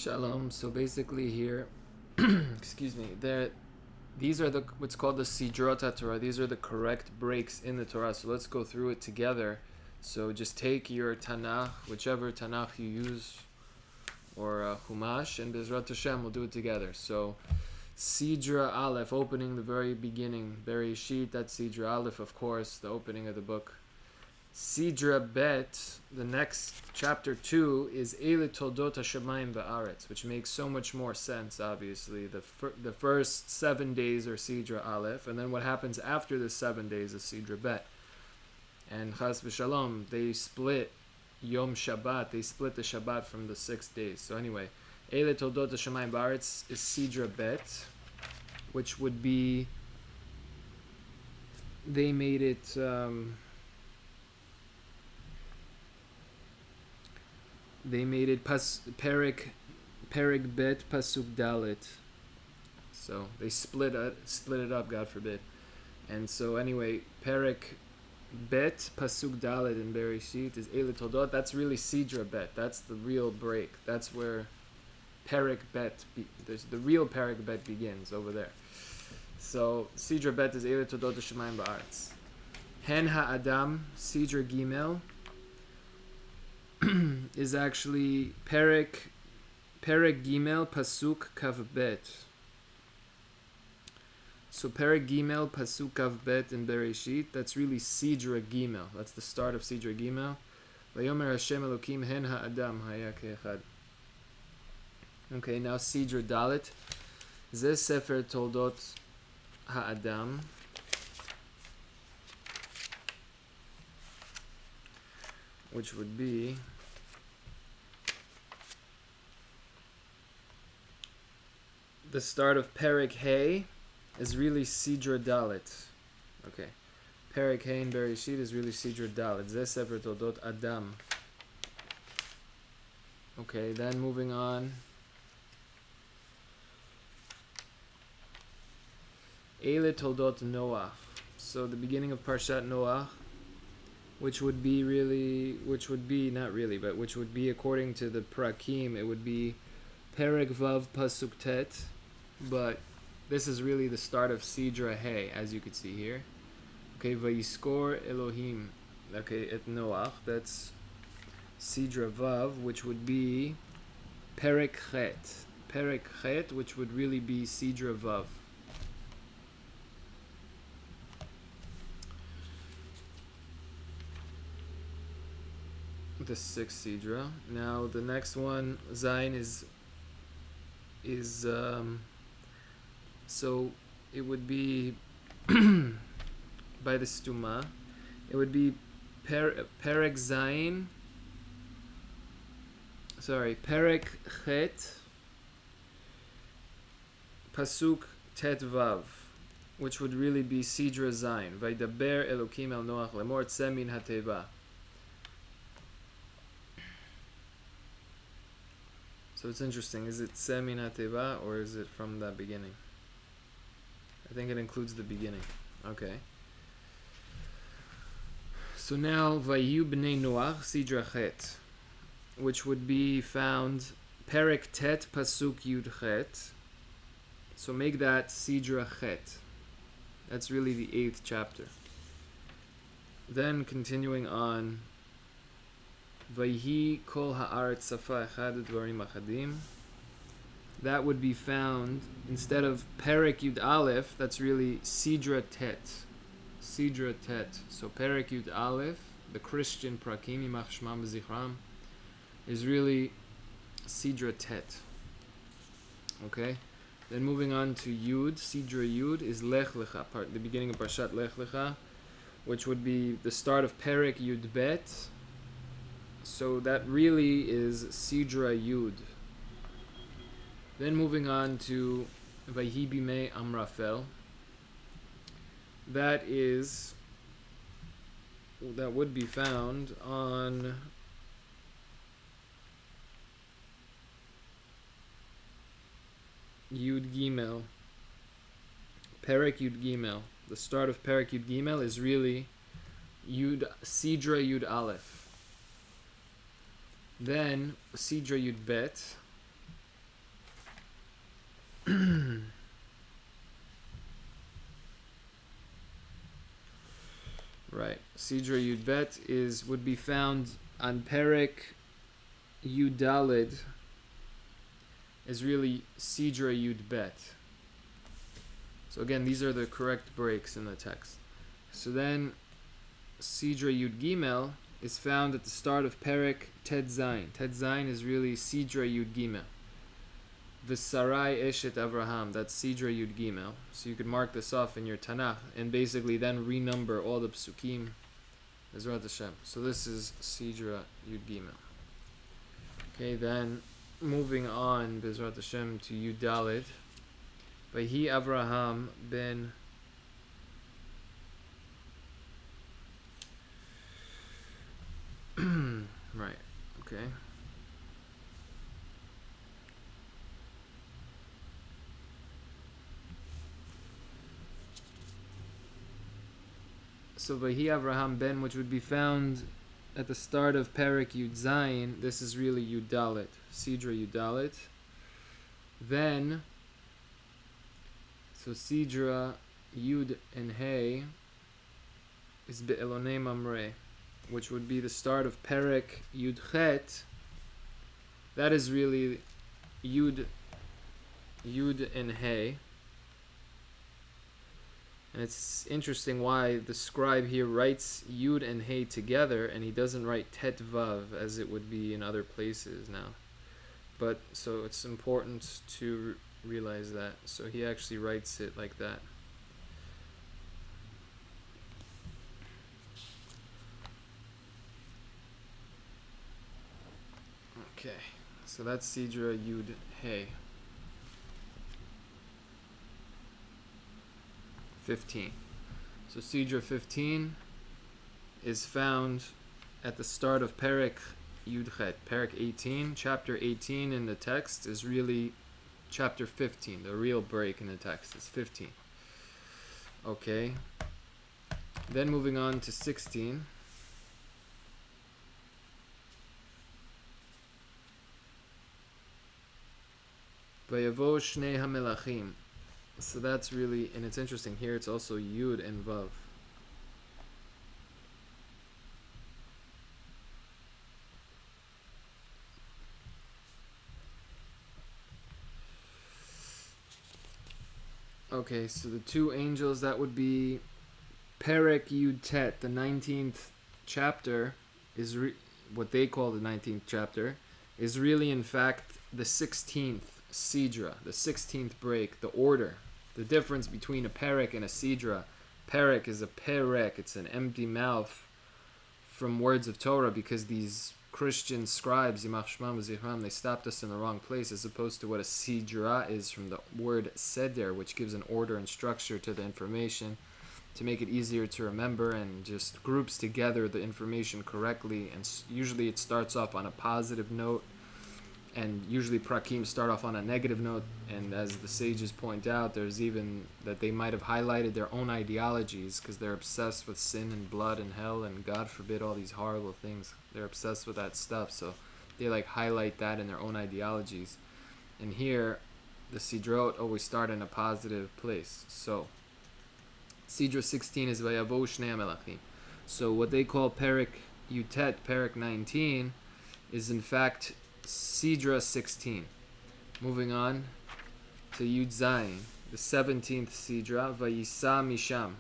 Shalom. So basically here, excuse me, these are what's called the SiiDREI HATORAH. These are the correct breaks in the Torah. So let's go through it together. So just take your Tanakh, whichever Tanakh you use, or Chumash, and Bezrat Hashem, we'll do it together. So SiiDREI Aleph, opening the very beginning. Bereshit, that's SiiDREI Aleph, of course, the opening of the book. SiiDREI Bet, the next chapter 2 is Eile Toldot HaShamayim Ba'aretz, which makes so much more sense, obviously. The first 7 days are SiiDREI Aleph, and then what happens after the 7 days is SiiDREI Bet. And Chas v'Shalom, they split Yom Shabbat, they split the Shabbat from the 6 days. So anyway, Eile Toldot HaShamayim Ba'aretz is SiiDREI Bet, which would be, they made it... They made it Perek Bet Pasuk Dalet. So they split it up, God forbid. And so anyway, Perek Bet Pasuk Dalet in Bereshit is Eile Toldot. That's really SiiDREI Bet. That's the real break. That's where Perek Bet, the real Perek Bet begins over there. So SiiDREI Bet is Eile Toldot HaShamayim Ba'aretz. Hen Ha'adam SiiDREI Gimel is actually Perek Gimel Pasuk Kav Bet. So Perek Gimel Pasuk Kav Bet in Bereshit, that's really SiiDREI Gimel. That's the start of SiiDREI Gimel. Vayomer Hashem Elokim Hen Ha'adam Haya Ke'echad. Okay, now SiiDREI Dalet. Zeh Sefer Toldot Ha'adam. Which would be the start of Perek Hey is really SiiDREI Dalet. Okay. Perek Hey in Bereshit is really SiiDREI Dalet. Zeh Sefer Toldot Adam. Okay, then moving on. Eile Toldot Noach. So the beginning of Parshat Noach, which would be according to the Prakim, it would be Perek Vav Pasuk Tet, but this is really the start of SiiDREI Hey, as you could see here. Okay, Vayiskor Elohim, okay, et Noach, that's SiiDREI Vav, which would be Perek Chet, which would really be SiiDREI Vav. The sixth SiiDREI. Now the next one, Zayin, is so it would be by the stuma. It would be Perek Zayin. Sorry, Perek Chet Pasuk Tet Vav, which would really be SiiDREI Zayin. Vaydaber Elokim el Noach lemor tzeh min hateva. So it's interesting. Is it tzeh min hateva or is it from the beginning? I think it includes the beginning. Okay. So now Vayu b'nei Noach SiiDREI Chet, which would be found Perek Tet Pasuk Yud Chet. So make that SiiDREI Chet. That's really the 8th chapter. Then continuing on. Vayhi kol haaretz safa echad dvarim achadim. That would be found instead of Perek Yud Aleph. That's really SiiDREI Tet. SiiDREI Tet. So Perek Yud Aleph, the Christian Prakim Yimach Shmam B'Zichram, is really SiiDREI Tet. Okay. Then moving on to Yud, SiiDREI Yud is Lech Lecha, the beginning of Parshat Lech Lecha, which would be the start of Perek Yud Bet. So that really is SiiDREI Yud. Then moving on to Vayhi bimei Amrafel. That would be found on Yud Gimel. Perek Yud Gimel. The start of Perek Yud Gimel is really SiiDREI Yud Aleph. Then SiiDREI Yud Bet, Right. SiiDREI Yud Bet would be found on Perek Yud Daled, is really SiiDREI Yud Bet. So again, these are the correct breaks in the text. So then SiiDREI Yud Gimel is found at the start of Perek Tet Zayin. Tet Zayin is really SiiDREI Yud Gimel. SiiDREI Eshet Avraham, that's SiiDREI Yud Gimel. So you could mark this off in your Tanakh and basically then renumber all the psukim. Bezrat Hashem. So this is SiiDREI Yud Gimel. Okay, then moving on, Bezrat Hashem, to Yud Daled. Vayhi Avraham ben right, okay. So Vayhi Avraham ben, which would be found at the start of Perek Yud Zayin, this is really Yud Dalet, SiiDREI Yud Dalet. Then, so SiiDREI Yud and Hey is Be'elonei Mamre, which would be the start of Perek Yud Chet. That is really Yud and Hey. And it's interesting why the scribe here writes Yud and Hey together, and he doesn't write Tet Vav as it would be in other places now. But so it's important to realize that. So he actually writes it like that. Okay, so that's SiiDREI Yud Hey. 15. So SiiDREI 15 is found at the start of Perek Yud Chet. Perek 18, chapter 18 in the text is really chapter 15. The real break in the text is 15. Okay. Then moving on to 16. Vayavo Shnei HaMelachim. So that's really, and it's interesting here, it's also Yud and Vav. Okay, so the two angels, that would be Perek Yud Tet, the 19th chapter, is what they call the 19th chapter, is really in fact the 16th SiiDREI, the 16th break, the order. The difference between a Perek and a SiiDREI. Perek is a perek, it's an empty mouth from words of Torah, because these Christian scribes, Yimach Shmam v'Zichram, they stopped us in the wrong place, as opposed to what a SiiDREI is from the word seder, which gives an order and structure to the information to make it easier to remember and just groups together the information correctly. And usually it starts off on a positive note, and usually prakim start off on a negative note, and as the sages point out, there's even that they might have highlighted their own ideologies because they're obsessed with sin and blood and hell and God forbid all these horrible things. They're obsessed with that stuff, so they like highlight that in their own ideologies. And here the SiiDREI always start in a positive place. So SiiDREI 16 is Vayavo Shnei HaMelachim. So what they call Perek Yutet, Perek 19, is in fact SiiDREI 16. Moving on to Yud Zayin, the 17th SiiDREI, Vayisa Misham.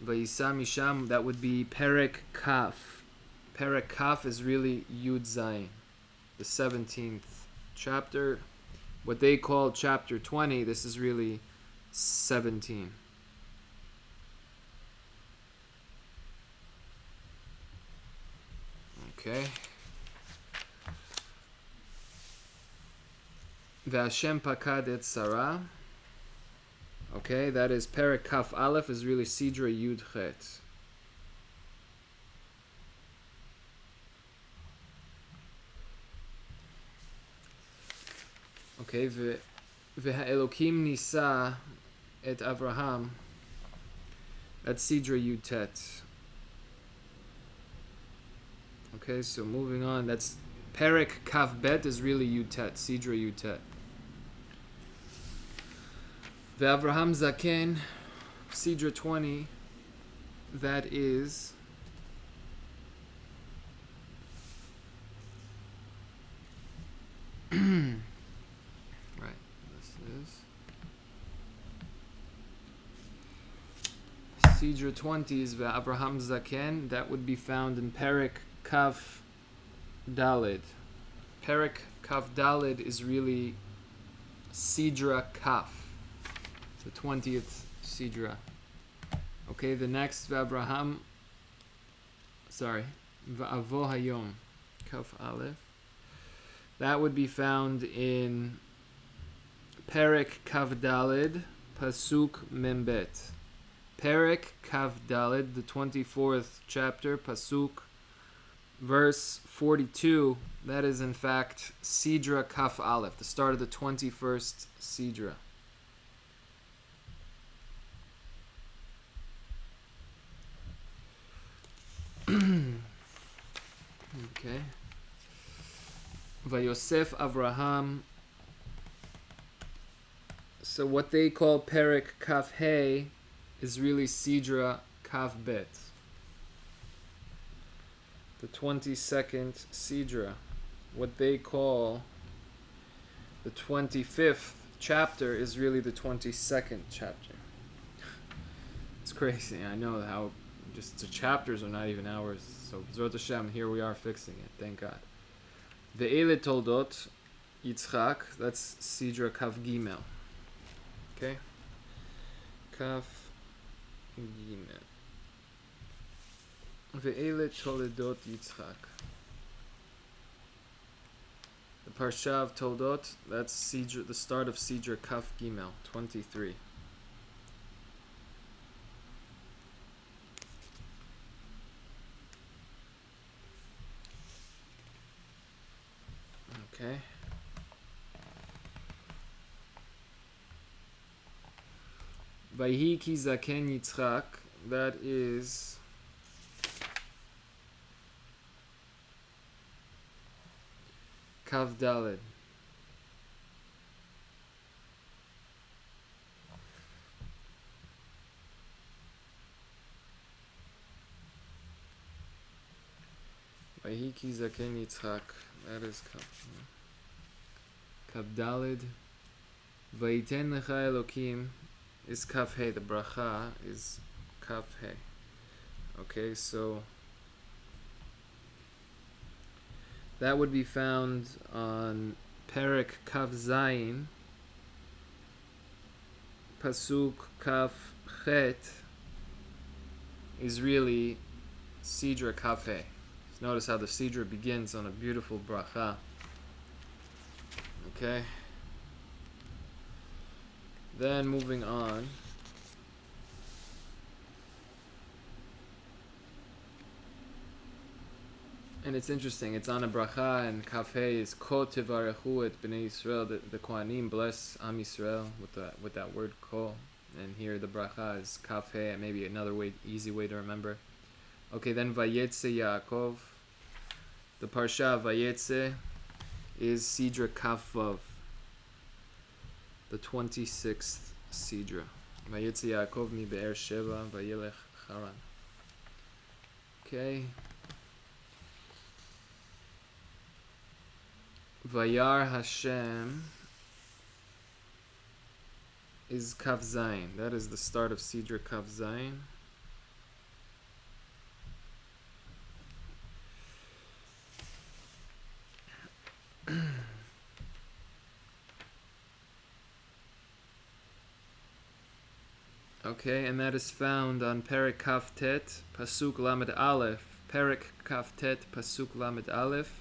Vayisa Misham, that would be Perek Kaf. Perek Kaf is really Yud Zayin, the 17th chapter. What they call chapter 20, this is really 17. Okay. V'Hashem pakad et Sarah. Okay, that is Perek Kaf Aleph, is really SiiDREI Yud Chet. Okay, V'Ha'elokim Nisa et Avraham. That's SiiDREI Yud Tet. Okay, so moving on, that's Perek Kaf Bet is really Yud Tet, SiiDREI Yud Tet. Ve'Avraham Zaken, SiiDREI 20, that is right, this is SiiDREI 20 is Ve'Avraham Zaken. That would be found in Perek Kaf Dalid. Perek Kaf Dalid is really SiiDREI Kaf, the 20th SiiDREI. Okay, the next V'Avraham, V'Avo Hayom, Kaf Aleph. That would be found in Perek Kaf Dalid, Pasuk Membet. Perek Kaf Dalid, the 24th chapter, Pasuk, verse 42. That is in fact SiiDREI Kaf Aleph, the start of the 21st SiiDREI. Okay. Vayosef Avraham. So what they call Perek Kaf Hey is really SiiDREI Kaf Bet, the 22nd SiiDREI. What they call the 25th chapter is really the 22nd chapter. It's crazy. I know how just the chapters are not even hours. So Zot Hashem, here we are fixing it. Thank God. Ve'ele Toldot Yitzchak. That's SiiDREI Kaf Gimel. Okay. Kaf Gimel. Ve'ele Toledot Yitzchak. The Parsha of Toldot. That's SiiDREI, the start of SiiDREI Kaf Gimel 23. Okay. Vayhi ki zaken Yitzchak, that is Kav Daled. Vayhi ki zaken Yitzchak, that is Kav Daled. Vayiten lecha Elokim is Kaf Hey. The bracha is Kaf Hey. Okay, so that would be found on Perek Kaf Zayin, Pasuk Kaf Chet, is really SiiDREI Kaf Hey. Notice how the SiiDREI begins on a beautiful bracha. Okay. Then moving on. And it's interesting, it's on a bracha, and Kaf Hey is Ko Tevarechu et Bnei Yisrael, the Kohanim bless Am Yisrael with that word Ko. And here the bracha is Kaf Hey, maybe another way, easy way to remember. Okay, then Vayetze Yaakov. The Parsha Vayetze is SiiDREI Kaf Vav, the 26th SiiDREI. Vayetze Yaakov mi Be'er Sheva Vayelech Haran. Okay. Vayar Hashem is Kaf Zayin. That is the start of SiiDREI Kaf Zayin. Okay, and that is found on Perek Kaf Tet, Pasuk Lamed Aleph. Perek Kaf Tet, Pasuk Lamed Aleph.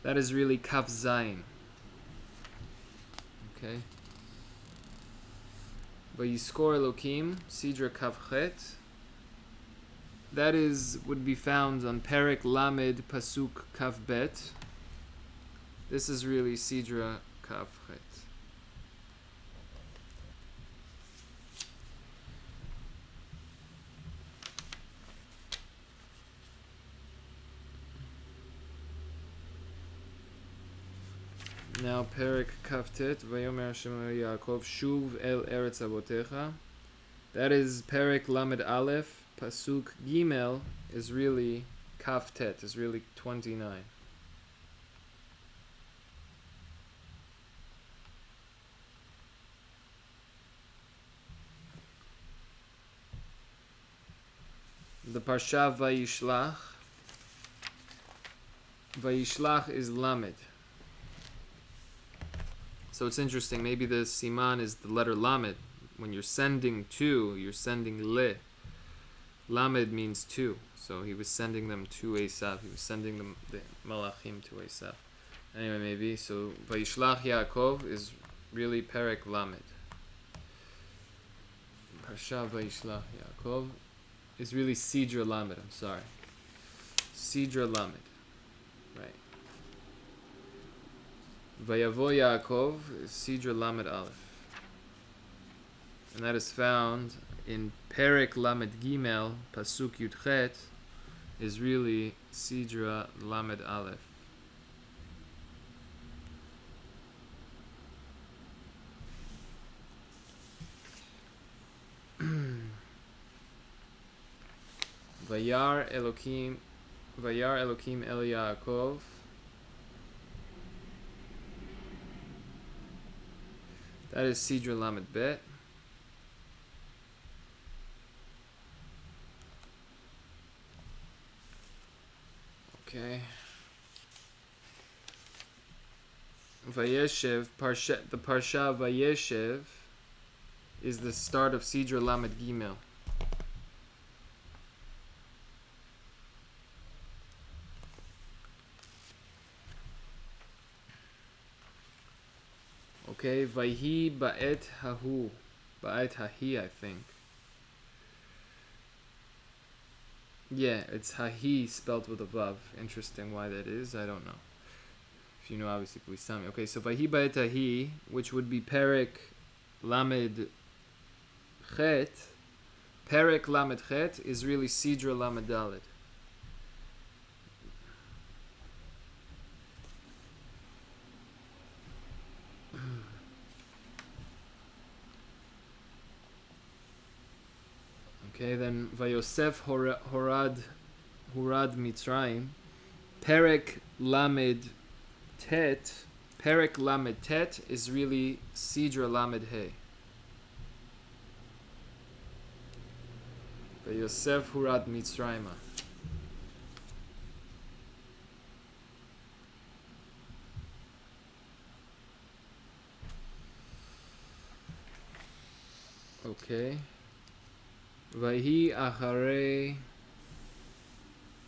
That is really Kaf Zayin. Okay. Vayiskor Elokim, SiiDREI Kaf Chet. That would be found on Perek Lamed, Pasuk Kaf Bet. This is really SiiDREI Kaf Chet. Now Perek Kaftet, Vayomer Hashem Yaakov, Shuv El Eretz Avotecha. That is Perek Lamed Aleph. Pasuk Gimel is really Kaftet, is really 29. The Parsha Vayishlach. Vayishlach is Lamed. So it's interesting, maybe the Siman is the letter Lamed. When you're sending to, you're sending Le. Lamed means to. So he was sending them to Esav. He was sending them, the Malachim, to Esav. Anyway, maybe. So Vayishlach Yaakov is really Perek Lamed. Parsha Vayishlach Yaakov is really SiiDREI Lamed. I'm sorry. SiiDREI Lamed. Right. Vayavo Yaakov is SiiDREI Lamed Aleph. And that is found in Perek Lamed Gimel, Pasuk Yudchet, is really SiiDREI Lamed Aleph. Vayar Elokim El Yaakov. That is SiiDREI Lamed Bet. Okay. Vayeshev, the Parsha Vayeshev is the start of SiiDREI Lamed Gimel. Okay, Vayhi Ba'et Hahu. Ba'et Hahi, I think. Yeah, it's Hahi spelled with a Vav. Interesting why that is, I don't know. If you know, obviously, please tell me. Okay, so Vayhi Ba'et Hahi, which would be Perek Lamed Chet. Perek Lamed Chet is really SiiDREI Lamed Dalet. Okay, then Vayosef Horad Mitzrayim. Perek Lamed Tet. Perek Lamed Tet is really SiiDREI Lamed He. Vayosef Horad Mitzrayim. Okay. Vayhi acharei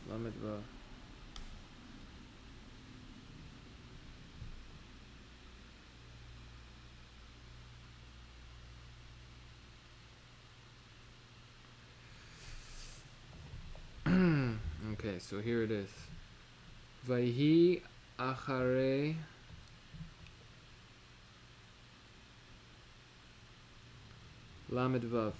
Lamed Vav. Okay, so here it is. Vayhi acharei Lamed Vav.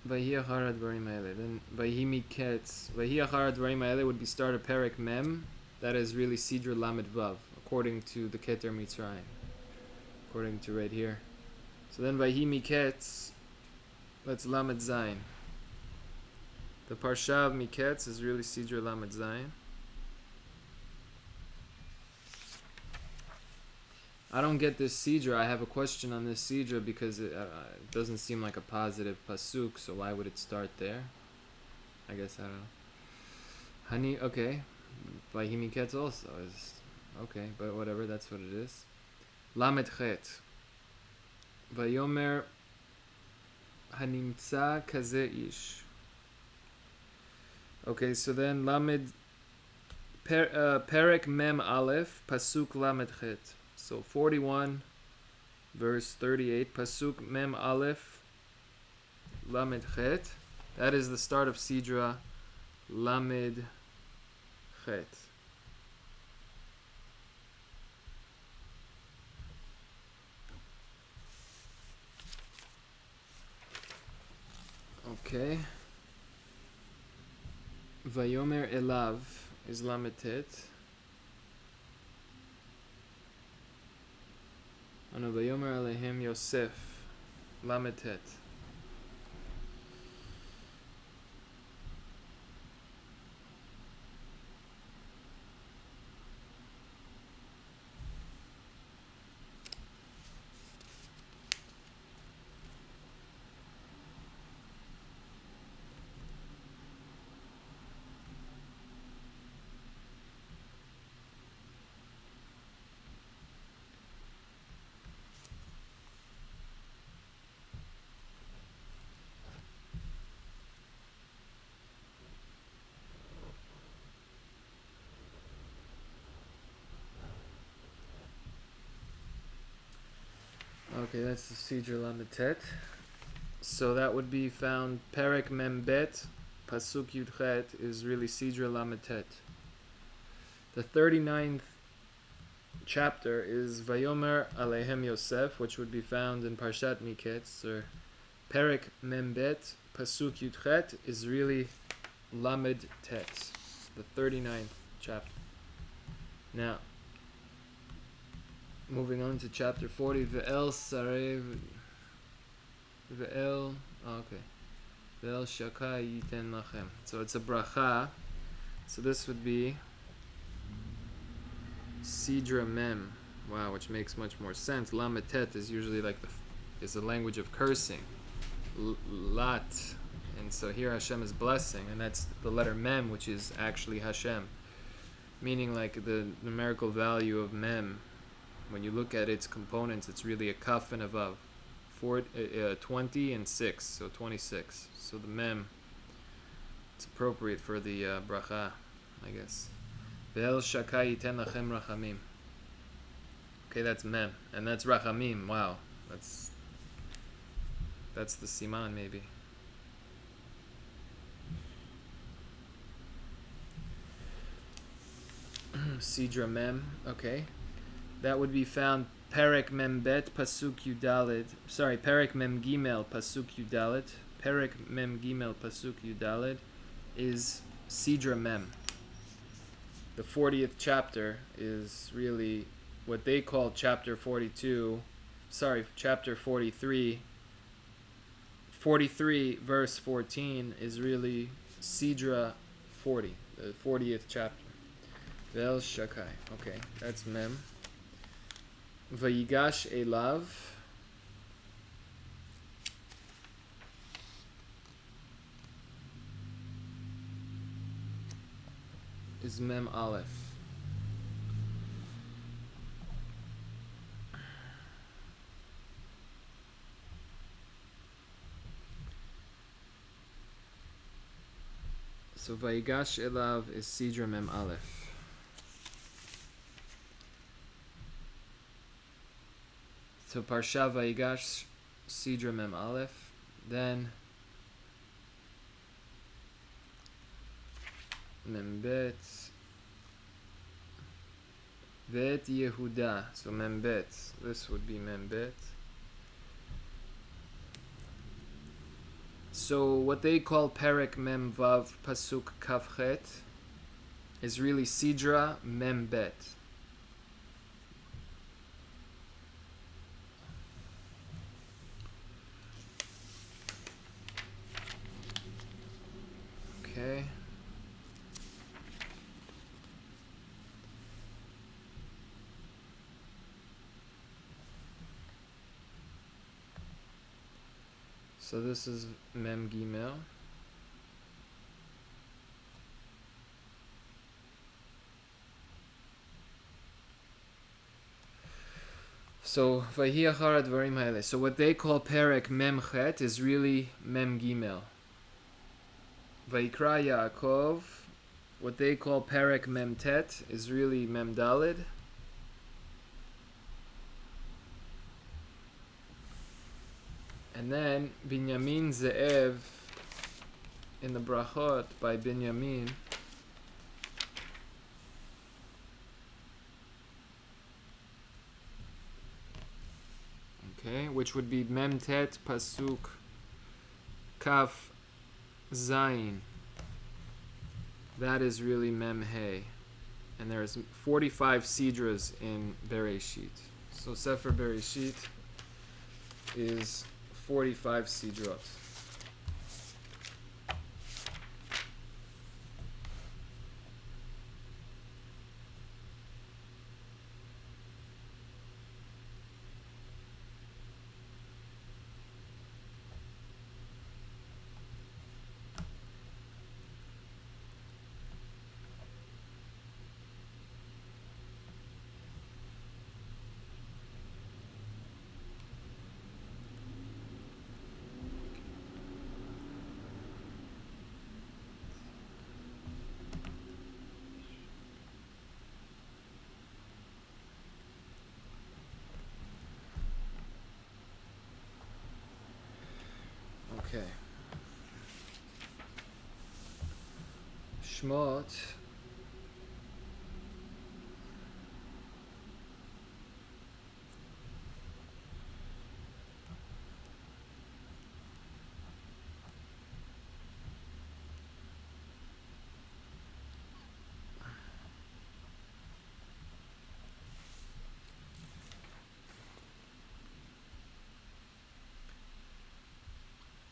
Vayhi achar hadvarim haele. Then Vayhi miketz. Vayhi achar hadvarim haele would be start of Perek Mem. That is really SiiDREI Lamed Vav, according to the keter mitzrayim. According to right here. So then Vayhi miketz. That's Lamed Zayin. The Parsha of Miketz is really SiiDREI Lamed Zayin. I don't get this SiiDREI. I have a question on this SiiDREI because it doesn't seem like a positive pasuk, so why would it start there? I guess I don't know. Honey, okay. Vayhi Miketz also is okay, but whatever, that's what it is. Lamed Chet. Vayomer Hanimtza Kaze Ish. Okay, so then Lamed Perek Mem Aleph Pasuk Lamed Chet. So 41 verse 38, Pasuk Mem Aleph Lamed Chet. That is the start of SiiDREI Lamed Chet. Okay. Vayomer Elav is Lamed Tet. Anu Vayomer Alehem Yosef Lamed Tet. Okay, that's the SiiDREI Lamed Tet. So that would be found Perek Mem Bet, Pasuk Yud Chet is really SiiDREI Lamed Tet. The 39th chapter is Vayomer Alehem Yosef, which would be found in Parshat Miketz, or Perek Mem Bet, Pasuk Yud Chet is really Lamed Tet, the 39th chapter. Now, moving on to chapter 40, Ve'el Sarei Ve'el, okay. Ve'el Shakai Yiten Lachem. So it's a bracha. So this would be SiiDREI Mem. Wow, which makes much more sense. Lamed Tet is usually like is the language of cursing. Lat. And so here Hashem is blessing, and that's the letter Mem, which is actually Hashem. Meaning like the numerical value of Mem. When you look at its components, it's really a kaf and a vav. 20 and 6, so 26. So the mem, it's appropriate for the bracha, I guess. Ve'el shakai yiten lachem rachamim. Okay, that's mem, and that's rachamim. Wow, that's the siman maybe. SiiDREI Mem. Okay. That would be found Perek Mem Bet Pasuk Yudalet. Sorry, Perek Mem Gimel Pasuk Yudalet. Perek Mem Gimel Pasuk Yudalet is SiiDREI Mem. The 40th chapter is really what they call chapter 42. Sorry, chapter 43. 43 verse 14 is really SiiDREI 40, the 40th chapter. Ve'el Shakai. Okay, that's Mem. Vayigash Elav is Mem Aleph. So Vayigash Elav is SiiDREI Mem Aleph. So Parsha Vayigash, SiiDREI Mem Aleph. Then Mem Bet. Vet Yehuda. So Mem Bet. This would be Mem Bet. So what they call Perek Mem Vav Pasuk Kafchet is really SiiDREI Mem Bet. Okay. So this is Mem Gimel. So Vahi Achar Advarim Haele. So what they call Perek Mem Chet is really Mem Gimel. Vayikra Yaakov, what they call Perek Mem Tet is really Mem Daled. And then Binyamin Ze'ev in the brachot by Binyamin. Okay, which would be Mem Tet Pasuk Kaf Zayin. That is really Mem He. And there's 45 SiiDREIs in Bereshit. So Sefer Bereshit is 45 SiiDREIot. Okay. Shmot.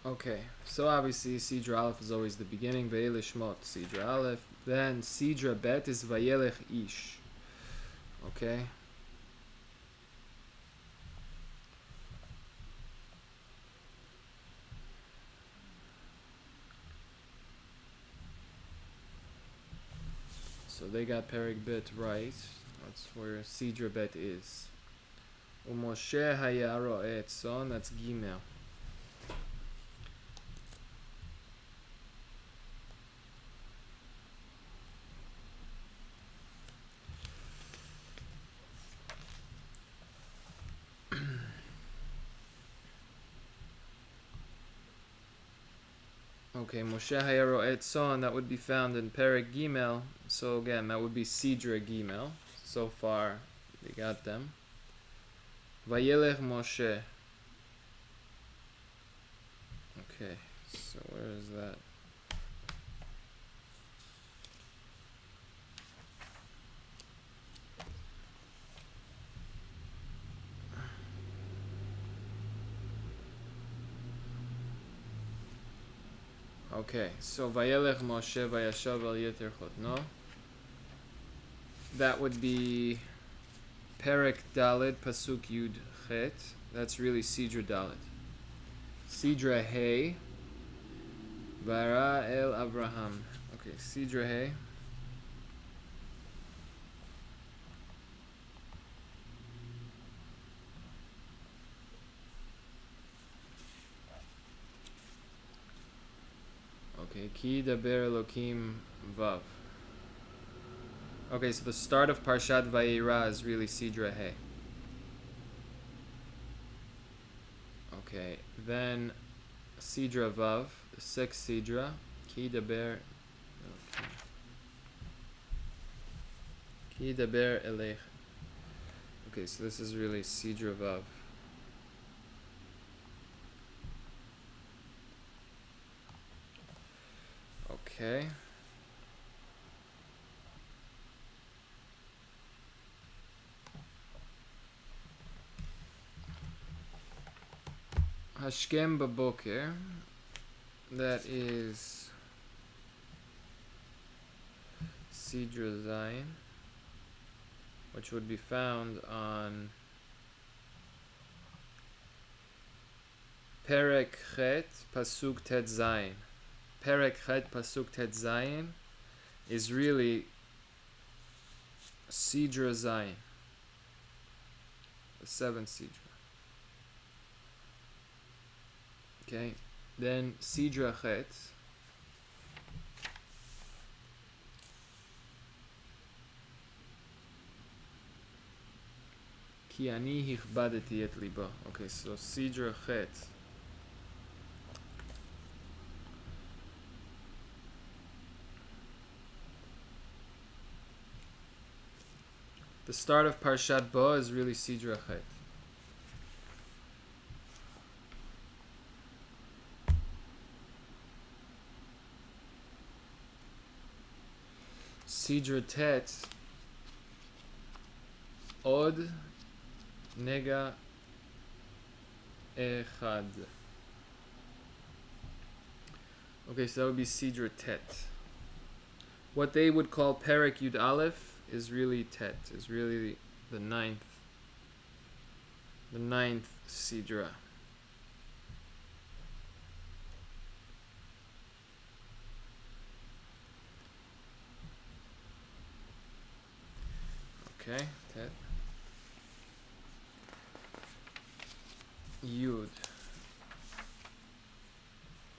Okay, so obviously SiiDREI Aleph is always the beginning. Ve'ele Shmot, SiiDREI Aleph. Then SiiDREI Bet is Vayelech Ish. Okay. So they got Perek Bet right. That's where SiiDREI Bet is. Umoshe haya ro'eh tzon, that's Gimel. Okay, Moshe haya ro'eh tzon, that would be found in Perek Gimel. So again, that would be SiiDREI Gimel. So far, they got them. Vayelech Moshe. Okay, so where is that? Okay, so Vayelech Moshe Vayashav al Yeter Chotno. That would be Perek Daled Pasuk Yud Chet. That's really SiiDREI Daled. SiiDREI Hei Vara El Abraham. Okay, SiiDREI Hei. Okay, Ki Daber Elokim Vav. Okay, so the start of Parshat Vayera is really SiiDREI Hei. Okay, then SiiDREI Vav, the sixth SiiDREI, Ki Daber Elech. Okay, so this is really SiiDREI Vav. Okay. Hashkem Baboker, that is SiiDREI Zayin, which would be found on Perek Chet Pasuk Tet Zayin. Perek Chet Pasuk Tet Zayin is really SiiDREI Zayin, the seventh SiiDREI. Okay, then SiiDREI Chet. Ki ani hichbadeti et libo. Okay, so SiiDREI Chet The start of Parshat Bo is really SiiDREI HaTorah. SiiDREI Tet Od Nega Echad. Okay, so that would be SiiDREI Tet. What they would call Perek Yud Aleph is really Tet, is really the ninth SiiDREI. Okay, Tet. Yud.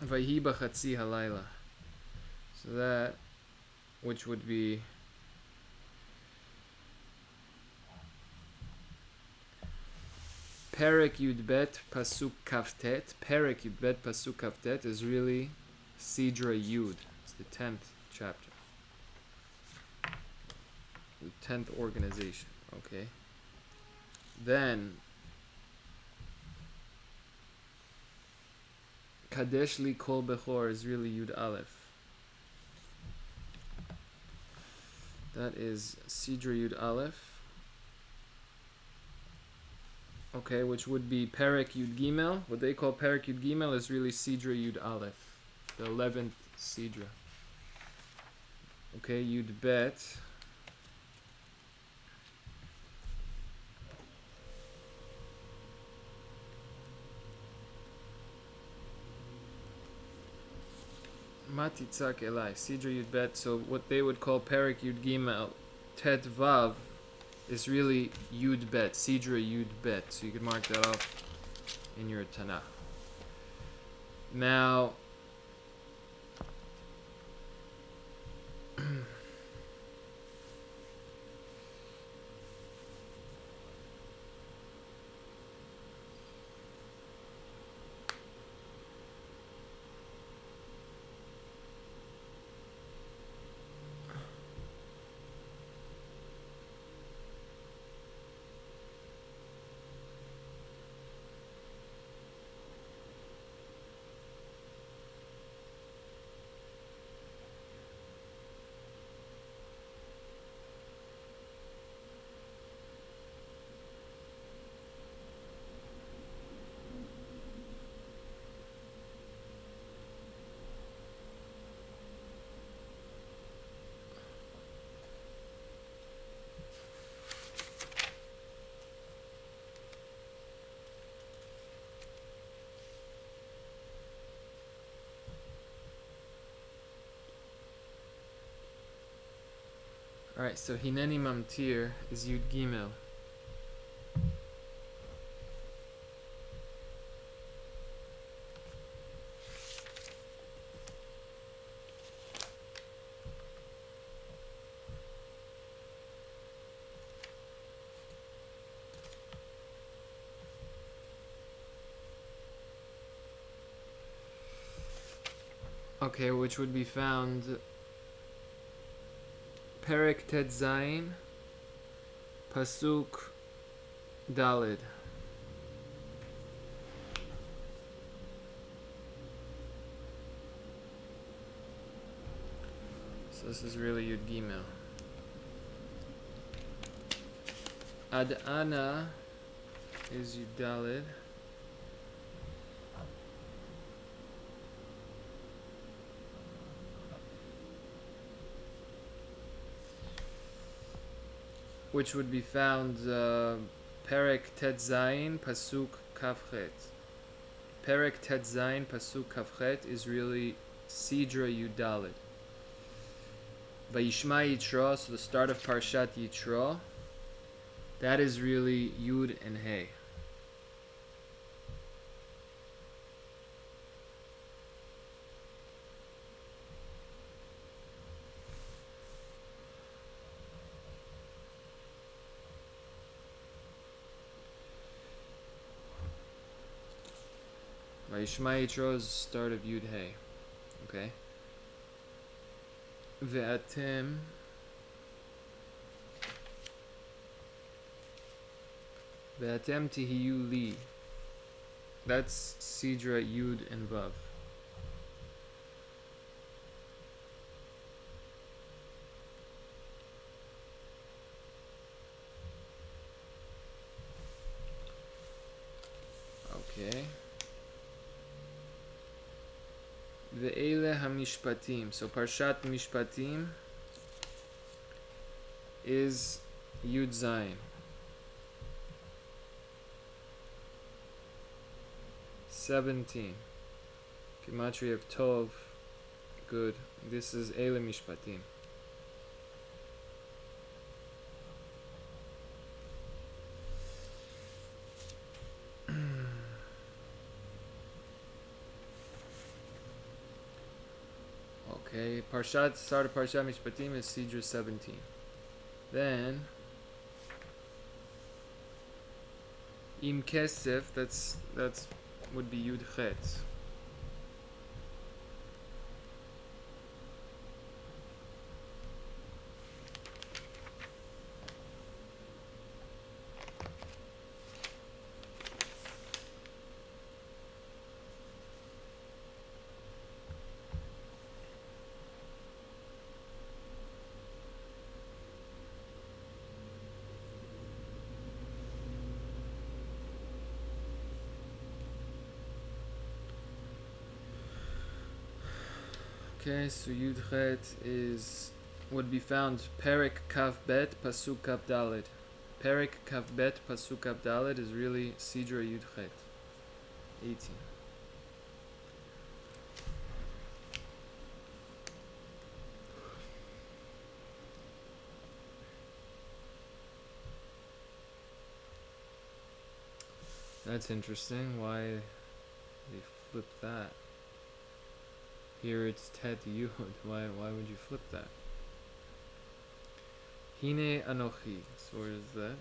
Vayhi b'chatzi halayla. So that, which would be Perek Yud Bet Pasuk Kaftet. Perek Yud Bet Pasuk Kaftet is really SiiDREI Yud. It's the 10th chapter. The 10th organization. Okay. Then Kadesh Li Kol Bechor is really Yud Aleph. That is SiiDREI Yud Aleph. Okay, which would be Perek Yud Gimel. What they call Perek Yud Gimel is really SiiDREI Yud Aleph, the 11th SiiDREI. Okay, Yud Bet. Matitzak Elai, SiiDREI Yud Bet. So what they would call Perek Yud Gimel, Tet Vav, is really Yud Bet, SiiDREI Yud Bet. So you can mark that off in your Tanakh. Now, alright, so Hineni Mamtir is Yud Gimel. Okay, which would be found Perek Tet Zayin Pasuk Dalid. So this is really Yud Gimel. Ad Ana is Yud Dalid. Which would be found Perek Tet Zayin Pasuk Kafchet. Perek Tet Zayin Pasuk Kafchet is really SiiDREI Yud Dalid. Vayishma Yitro, so the start of Parshat Yitro, that is really Yud and Hey. Vayishma Yitro is the start of Yud Hey. Okay. Ve'atem Ve'atem tihiyu li. That's SiiDREI Yud and Vav. Okay. Ve'ele hamishpatim. So Parshat Mishpatim is Yud Zayin. 17. Gematria of Tov. Good. This is Eile Mishpatim. Okay, start of Parshat Mishpatim is SiiDREI 17. Then Im Kesef, that's would be Yud Chet. Okay, so Yud Chet would be found Perek Kav Bet Pasuk Kav Dalet. Perek Kav Bet Pasuk Kav Dalet is really SiiDREI Yud Chet. 18. That's interesting. Why they flip that? Here it's Tet Yud. Why would you flip that? Hine Anochi. So where is that?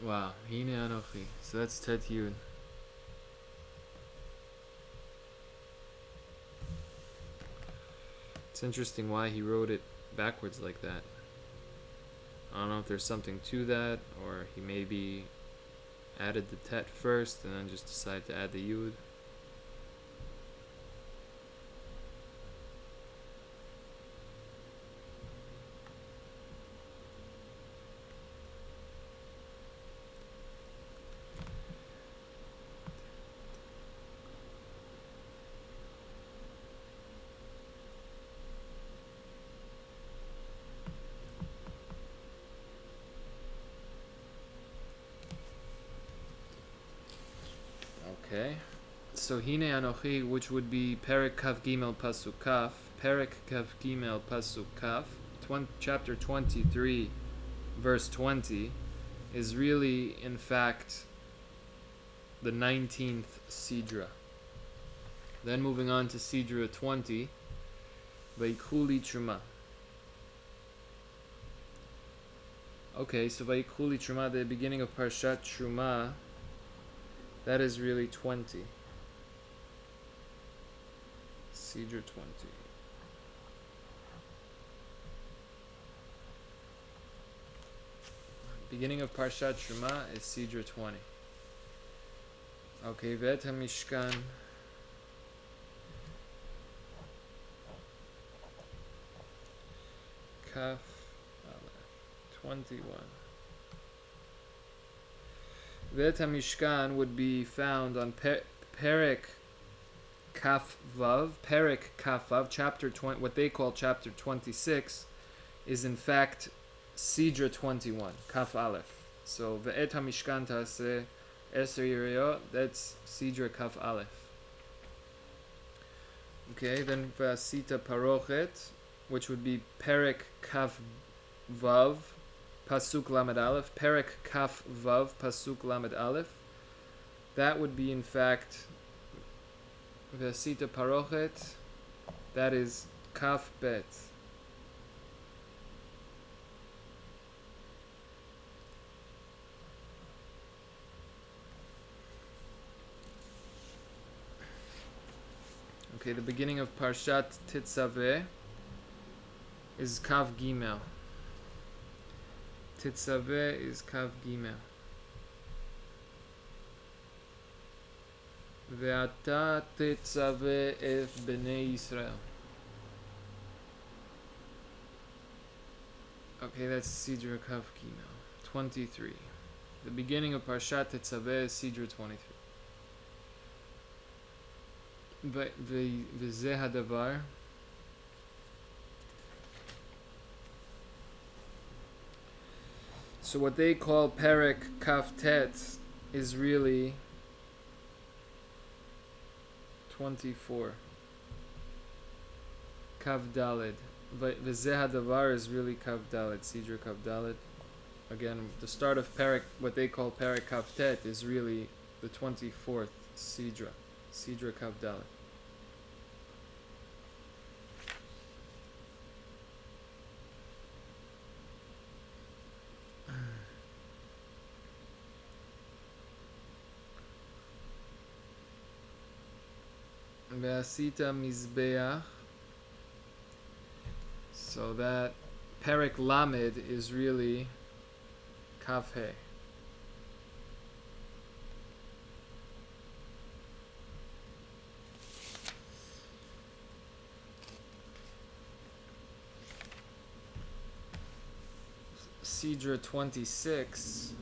Wow. Hine Anochi. So that's Tet Yud. It's interesting why he wrote it backwards like that. I don't know if there's something to that, or he maybe added the tet first and then just decided to add the yud. Okay, so Hine Anochi, which would be Perek Kav Gimel Pasuk Kaf, Perek Kav Gimel Pasuk Kaf, chapter 23, verse 20, is really, in fact, the 19th SiiDREI. Then moving on to SiiDREI 20, Vaikuli Truma. Okay, so Vaikuli Truma, the beginning of Parshat Truma, that is really 20. SiiDREI 20. Beginning of Parshat Truma is SiiDREI 20. Okay, Vet HaMishkan. Kaf 21. Vet HaMishkan would be found on Perek Kaf Vav. Perek Kaf Vav, chapter 20, what they call chapter 26, is in fact SiiDREI 21, Kaf Aleph. So Ve'et HaMishkan Ta'aseh SiiDREI, that's SiiDREI Kaf Aleph. Okay, then V'asita Parochet, which would be Perek Kaf Vav, Pasuk Lamed Aleph, Perek Kaf Vav, Pasuk Lamed Aleph. That would be in fact V'asita Parochet, that is Kaf Bet. Okay, the beginning of Parshat Tetzaveh is Kav Gimel. Tetzaveh is Kav Gimel. Ve'ata tetzaveh et bnei Yisrael. Okay, that's SiiDREI Kav Gimel. 23. The beginning of Parshat Tetzaveh is SiiDREI 23. V'zeh hadavar. So what they call Perek Kaftet is really 24. Kav Daled. V'zeh hadavar is really Kav Daled. SiiDREI Kav Daled. Again, the start of Perek, what they call Perek Kaftet, is really the 24th SiiDREI. SiiDREI Kav Daled. Ve'asita mizbeach. So that Perek Lamed is really Kav He. SiiDREI 26.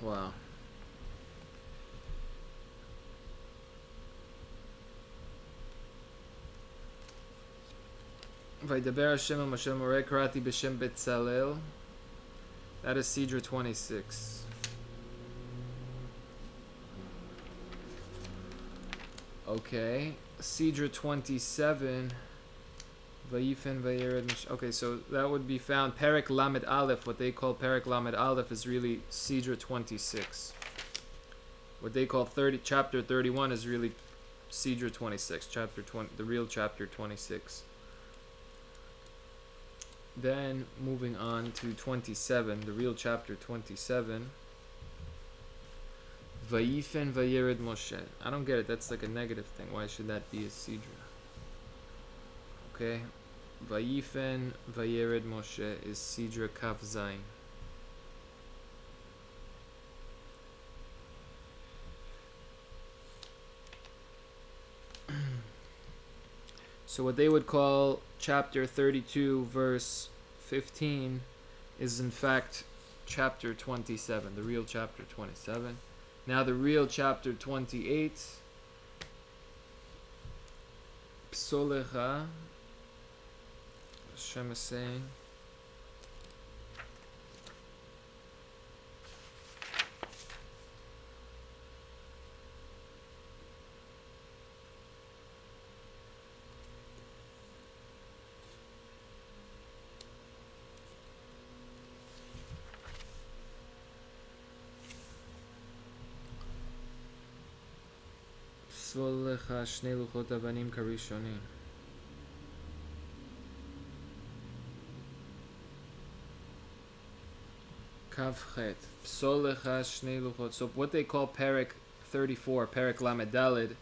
Wow. Vaydaber Hashem el Moshe Moreh Karati b'Shem Betzalel. That is SiiDREI 26. Okay. SiiDREI 27. Vayifen Vayered Moshe. Okay, so that would be found Perek Lamed Aleph. What they call Perek Lamed Aleph is really SiiDREI 26. What they call chapter 31 is really SiiDREI 26. Chapter 20, the real chapter 26. Then moving on to 27, the real chapter 27. Vayifen Vayered Moshe. I don't get it. That's like a negative thing. Why should that be a SiiDREI? Okay. Vayifen Vayered Moshe is SiiDREI Kav Zayin. So what they would call chapter 32 verse 15 is in fact chapter 27, the real chapter 27. Now the real chapter 28, Psolecha, Hashem is saying, Psolecha Shnei Luchot Avanim Karishonim. Kavchet. Psolecha Shnei Luchot. So what they call Perek 34, Perek Lamed Daled,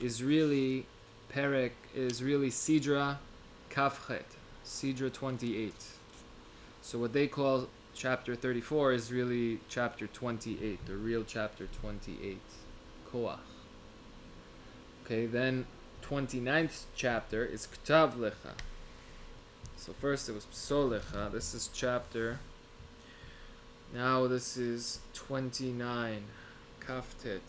is really SiiDREI Kavchet, SiiDREI 28. So what they call chapter 34 is really chapter 28, the real chapter 28. Koach. Okay, then 29th chapter is Ktav Lecha. So first it was Psolecha. This is chapter. Now this is 29. Kaftet.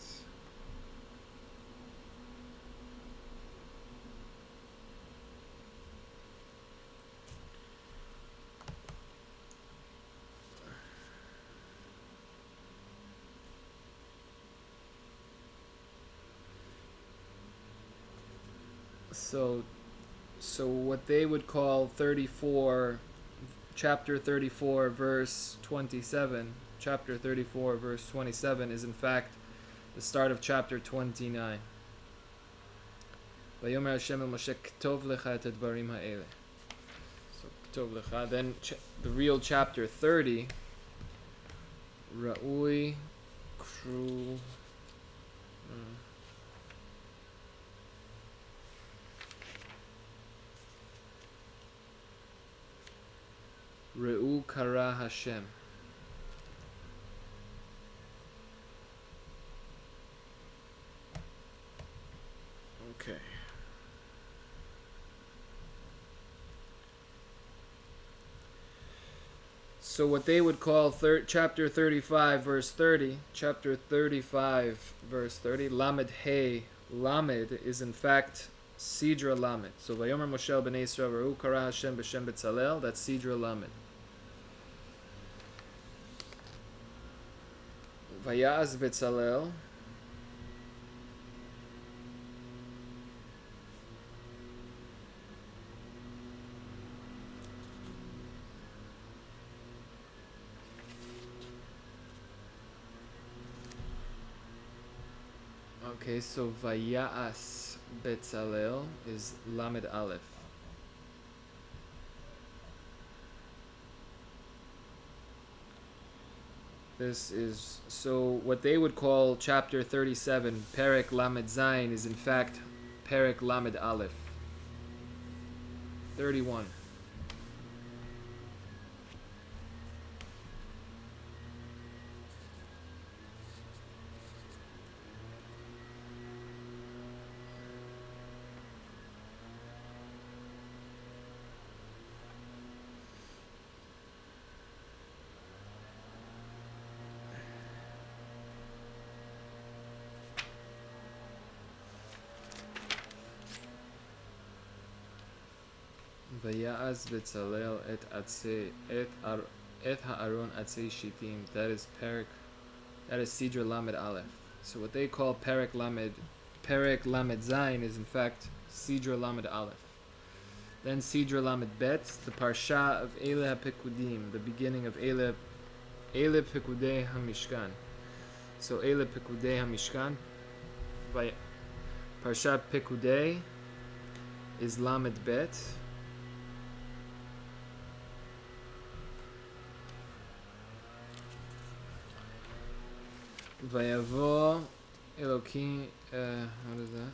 So what they would call 34, chapter 34 verse 27, chapter 34 verse 27 is in fact the start of chapter 29. Vayomer Hashem el Moshe Ktov lecha et advarim ha'ele. So Ktov lecha. Then the real chapter 30, Ra'ui Kru. Re'u Kara Hashem. Okay. So what they would call chapter 35 verse 30, chapter 35 verse 30, Lamed Hey, Lamed is in fact SiiDREI Lamed. So Vayomer Moshe b'nei Yisrael Re'u Kara Hashem b'Shem B'Tzalel, that's SiiDREI Lamed. Vayaz B'Tzalel. Okay, so Vayas B'Tzalel is Lamed Aleph. This is, so what they would call chapter 37, Perek Lamed Zayin, is in fact Perek Lamed Aleph. 31. Vayaz B'Tzalel et ha'aron atzei shitim. That is SiiDREI Lamed Aleph. So what they call Perek Lamed Zayin is in fact SiiDREI Lamed Aleph. Then SiiDREI Lamed Bet, the parsha of Eile HaPekudim, the beginning of Eile Pekudei HaMishkan. So Eile Pekudei HaMishkan, parsha Pekudei is Lamed Bet. Vayavo Elokim, what is that?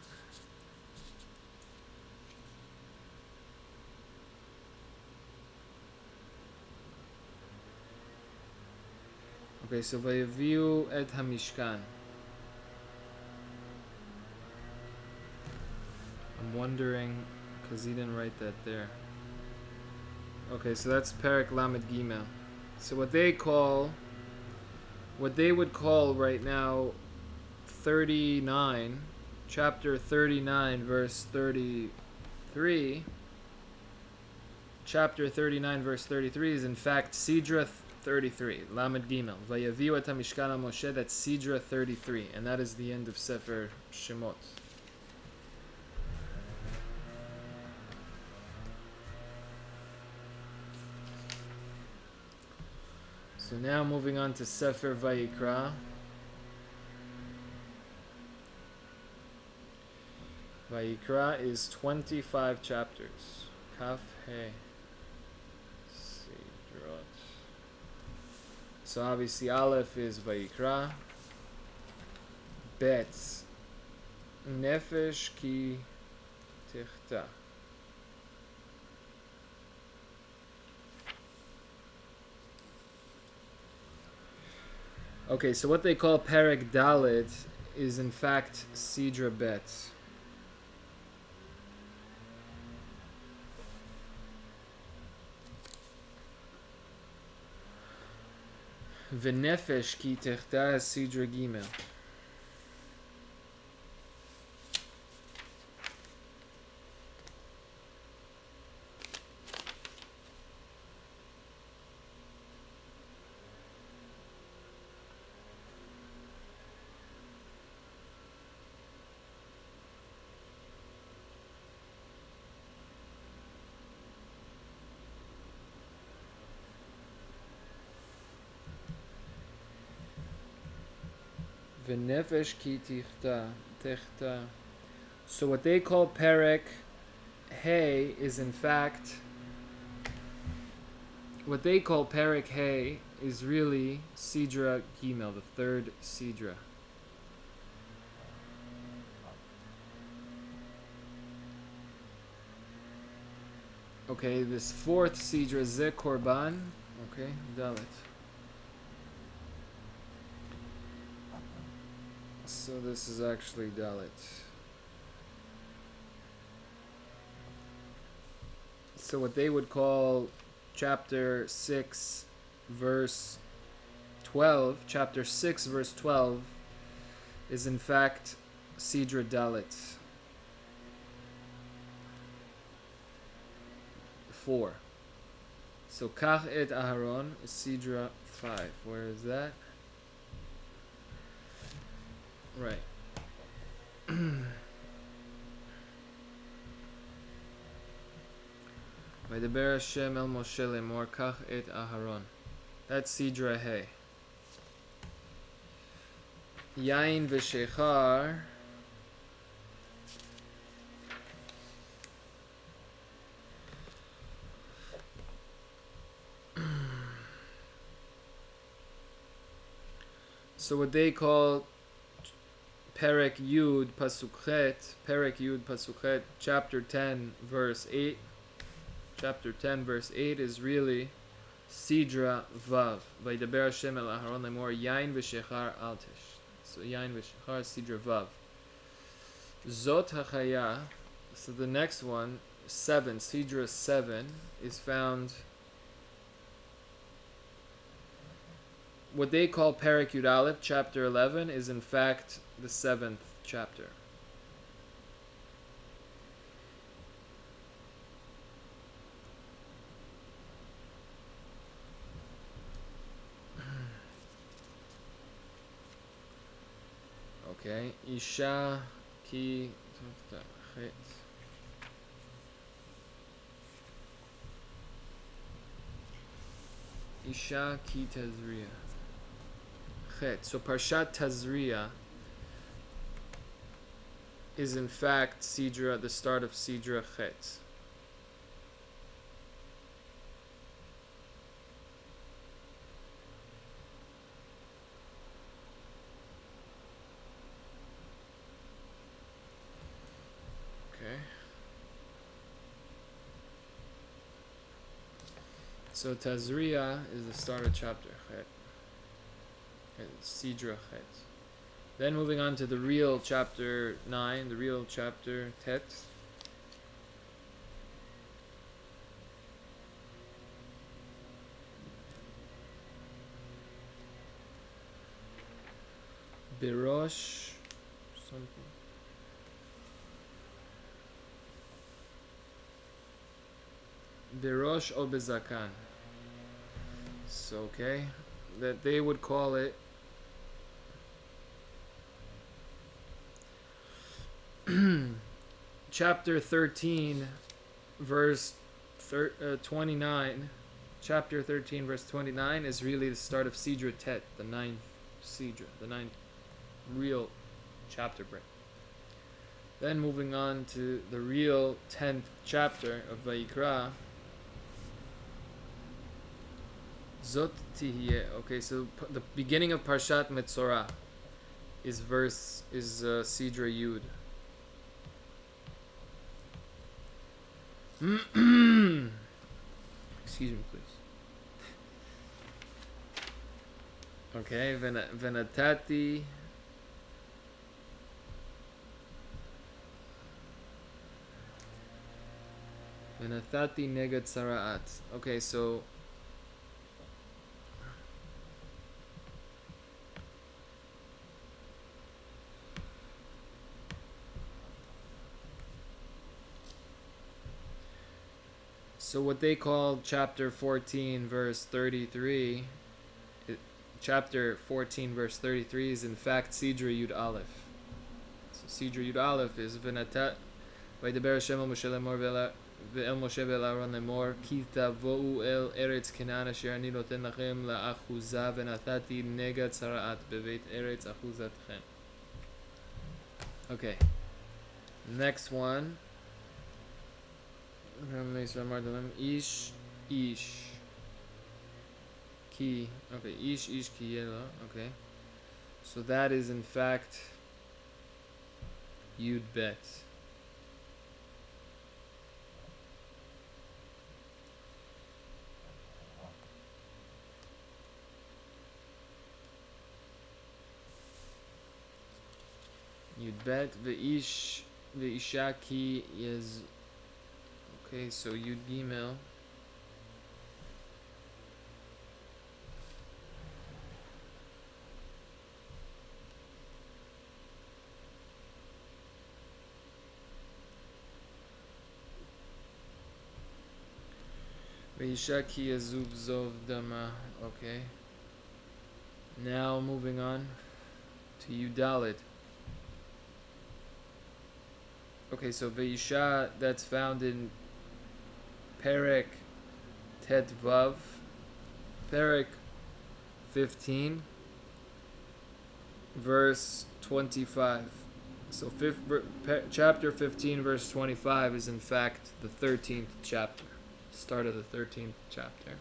Okay, so Vayaviu et HaMishkan. I'm wondering, because he didn't write that there. Okay, so that's Perek Lamed Gimel. So what they would call right now 39, chapter 39 verse 33, chapter 39 verse 33 is in fact SiiDREI 33, Lamed Gimel. Vayaviu et HaMishkan al Moshe, that's SiiDREI 33, and that is the end of Sefer Shemot. So now moving on to Sefer Vayikra. Vayikra is 25 chapters. Kaf He SiiDREI. So obviously Aleph is Vayikra. Bet Nefesh ki tichta. Okay, so what they call Perek Dalet is in fact SiiDREI Bet. V'nefesh ki tichta is SiiDREI Gimel. V'nefesh ki tichta. So what they call Perek Hey is in fact what they call Perek Hey is really SiiDREI Gimel, the third SiiDREI. Okay, this fourth SiiDREI, Ze Korban. Okay, Dalet. So this is actually Dalet. So what they would call chapter 6 verse 12, chapter 6 verse 12 is in fact SiiDREI Dalet 4. So Kach et Aharon is SiiDREI 5. Where is that? Right. Vaydaber Hashem el Moshe lemor kach et Aharon. That's SiiDREI Hey. Yain v'shechar. So what they call Perek Yud Pasuk Chet, Perek Yud Pasuk Chet, chapter 10 verse 8. Chapter 10 verse 8 is really SiiDREI Vav. Vaydaber Hashem el Aharon lemor yain v'shechar al tish. So yain v'shechar SiiDREI Vav. Zot hachaya. So the next one, 7, SiiDREI 7, is found. What they call Perek Yud Aleph, chapter 11, is in fact the 7th chapter. Okay, Isha ki chet. Isha ki Tazria. Chet. So Parshat Tazria is in fact SiiDREI, the start of SiiDREI Chet. Okay. So Tazria is the start of chapter Chet. SiiDREI Chet. Then moving on to the real chapter 9, the real chapter Tet. Birosh something. Birosh o bezakan. So okay, that they would call it chapter 13 verse 29. Chapter 13 verse 29 is really the start of SiiDREI Tet, the 9th SiiDREI, the 9th real chapter break. Then moving on to the real 10th chapter of Vayikra. Zot tihye. Okay, so the beginning of Parshat Metzorah is SiiDREI Yud. Excuse me, please. Okay, venatati. Venatati negad saraat. Okay, so what they call chapter 14 verse 33, chapter 14 verse 33 is in fact SiiDREI Yud Aleph. So SiiDREI Yud Aleph is V'natat Vaydaber Hashem el Moshe lemor ve'el Moshe ve'el Aaron lemor ki tavo'u el eretz Kenan asher ani noten lachem la'achuza v'natati negad tzara'at beveit eretz achuzatchem. Okay, next one. Ish. ki. Okay, ish ki yelo. Okay. So that is in fact Yud Bet. Yud Bet ve'isha ki is. Okay, so Yud Gimel. Ve'isha ki yazub zov dama. Okay. Now moving on to Yudalit. Okay, so Ve'isha, that's found in Perek Tet Vav, Perek 15, verse 25. So chapter 15, verse 25 is in fact the 13th chapter, start of the 13th chapter.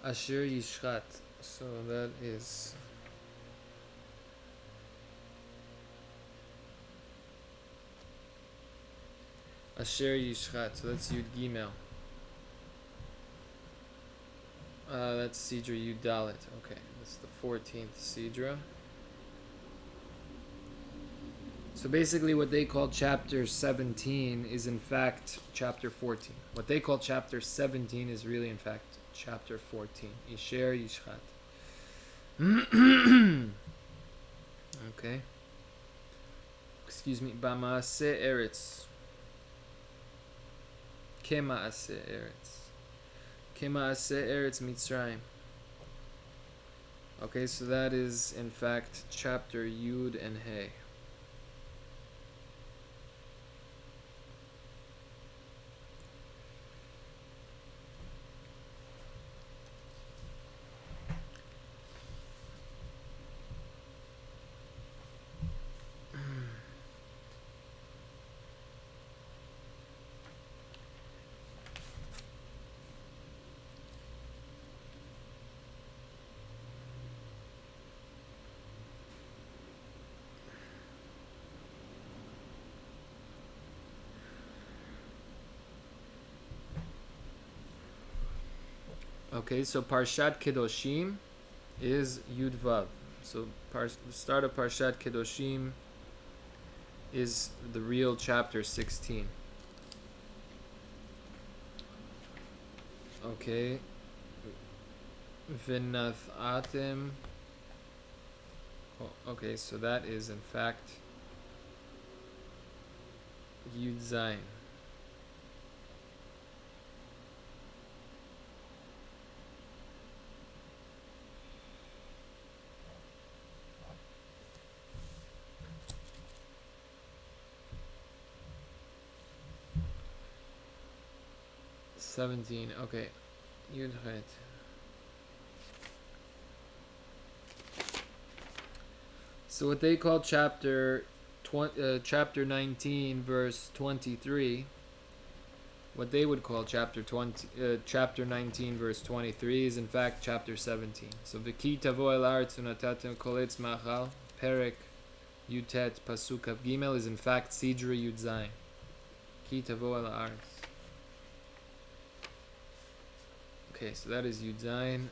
Asher Yishchat. So that is Asher Yishchat. So that's Yud Gimel. That's SiiDREI Yud Dalet. Okay, that's the 14th SiiDREI. So basically what they call chapter 17 is in fact chapter 14. What they call chapter 17 is really in fact chapter 14. Asher Yishchat. Okay. Excuse me. Ba'maaseh Eretz. Kema'aseh Eretz. Kema'aseh Eretz Mitzrayim. Okay, so that is in fact chapter Yud and Hey. Okay, so Parshat Kedoshim is Yud Vav. So the start of Parshat Kedoshim is the real chapter 16. Okay. V'nathatem. Oh, okay, so that is in fact Yud Zayin. Okay, Yud Het. So what they call chapter 19, verse 23, what they would call chapter 19, verse 23 is in fact chapter 17. So V'ki tavo el aretz unatatem kol etz ma'achal, Perek Yutet Pasuk Kav Gimel is in fact SiiDREI Yud Zayin. Ki tavo el aretz. Okay, so that is Yud Zayin.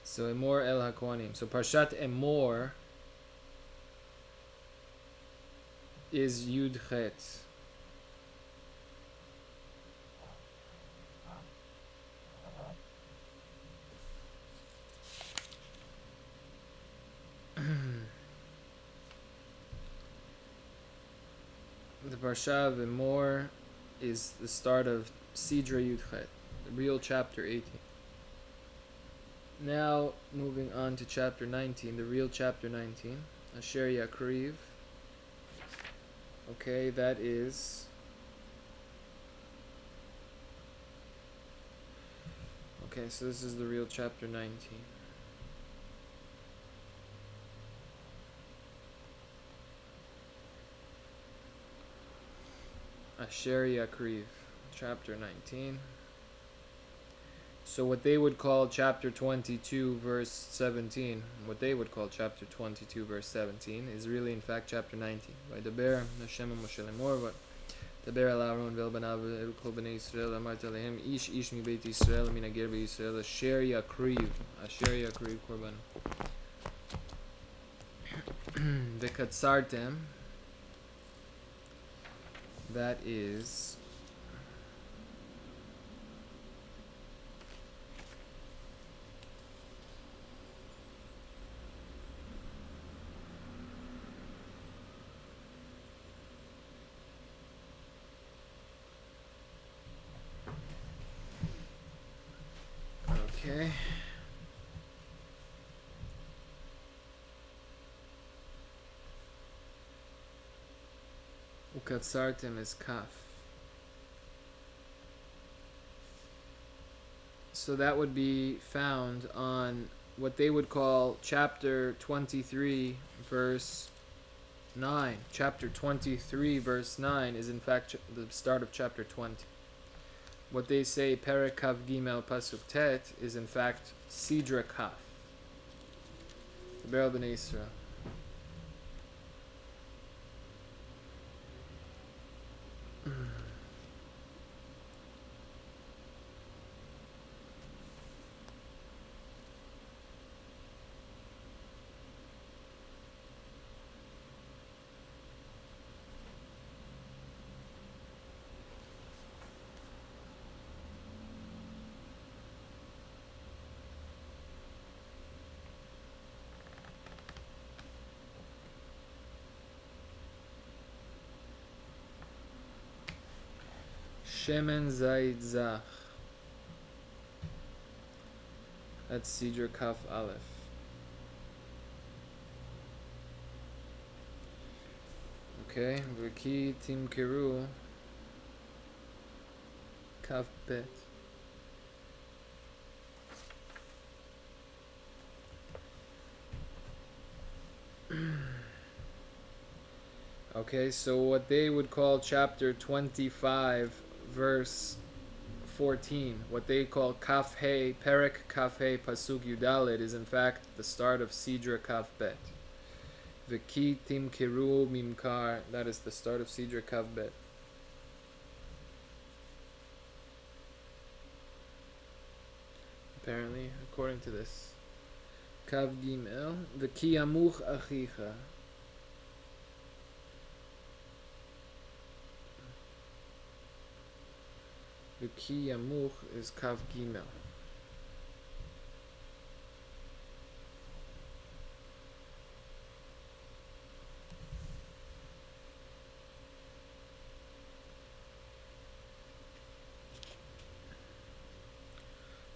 So Emor El HaKohanim. So Parshat Emor is Yud Chet. The Parsha of Emor is the start of SiiDREI Yud Chet, the real chapter 18. Now, moving on to chapter 19, the real chapter 19, Asher Yakriv. Okay, that is Okay, so this is the real chapter 19. SiiDREI, chapter 19. So what they would call chapter 22 verse 17, what they would call chapter 22 verse 17 is really in fact chapter 19. וידבר השם משה לאמור דבר אל אהרון ואל בניו ואל כל בני ישראל אמרת להם איש איש מבית ישראל מן הגר בישראל אשר יקריב קורבן וקצרתם, that is okay. Ukatsartim is kaf. So that would be found on what they would call chapter 23 verse 9. Chapter 23 verse 9 is in fact the start of chapter 20. What they say Perek Kav Gimel Pasuk Tet is in fact SiiDREI Kaf. The Be'er B'nai Yisrael. Shemen Zayit Zach. That's SiiDREI Kaf Aleph. Okay, V'ki Timkeru Kaf Bet. Okay, so what they would call chapter 25 verse 14, what they call Kaf Hey, Perek Kaf Hey Pasuk Yudalet is in fact the start of SiiDREI Kaf Bet. V'ki Timkeru Mimkar, that is the start of SiiDREI Kaf Bet. Apparently, according to this. Kav Gimel, V'ki Amuch Achicha. V'ki Yamuch is Kav Gimel.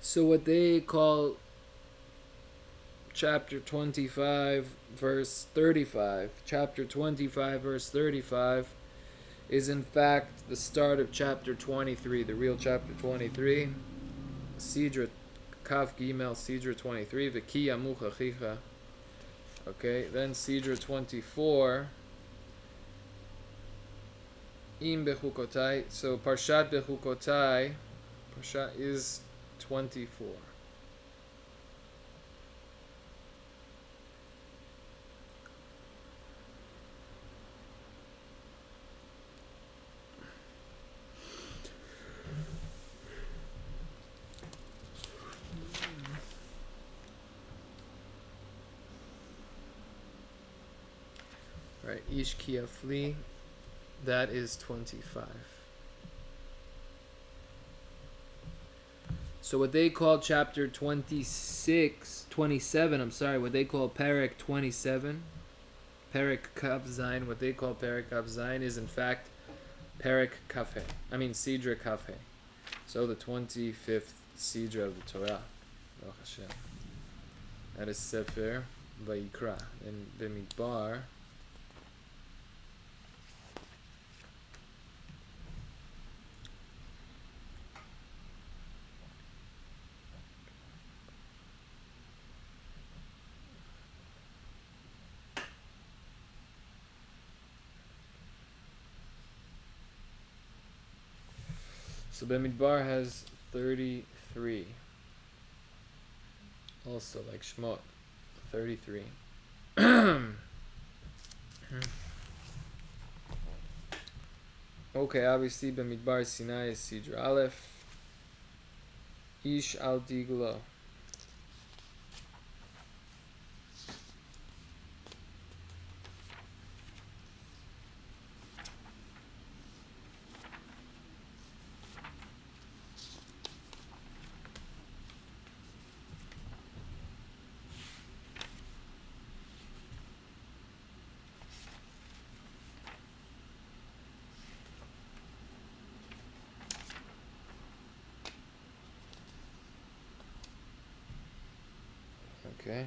So what they call chapter 25 verse 35, chapter 25 verse 35 is in fact the start of chapter 23, the real chapter 23. SiiDREI Kaf Gimel, SiiDREI 23, V'ki Amuch Achicha. Okay, then SiiDREI 24. Im Bechukotai. So Parshat Bechukotai, Parshat is 24. Right, Ish Kiafli, that is 25. So what they call chapter 27, what they call Perek 27, Perek Kav Zayin, what they call Perek Kav Zayin is in fact Perek Kaf He. SiiDREI Kaf He. So the 25th SiiDREI of the Torah. Baruch Hashem. That is Sefer Vayikra. In B'midbar, So Bamidbar has 33. Also like Shemot, 33. Okay, obviously Bamidbar Sinai is SiiDREI Aleph. Ish al Diglo. Okay.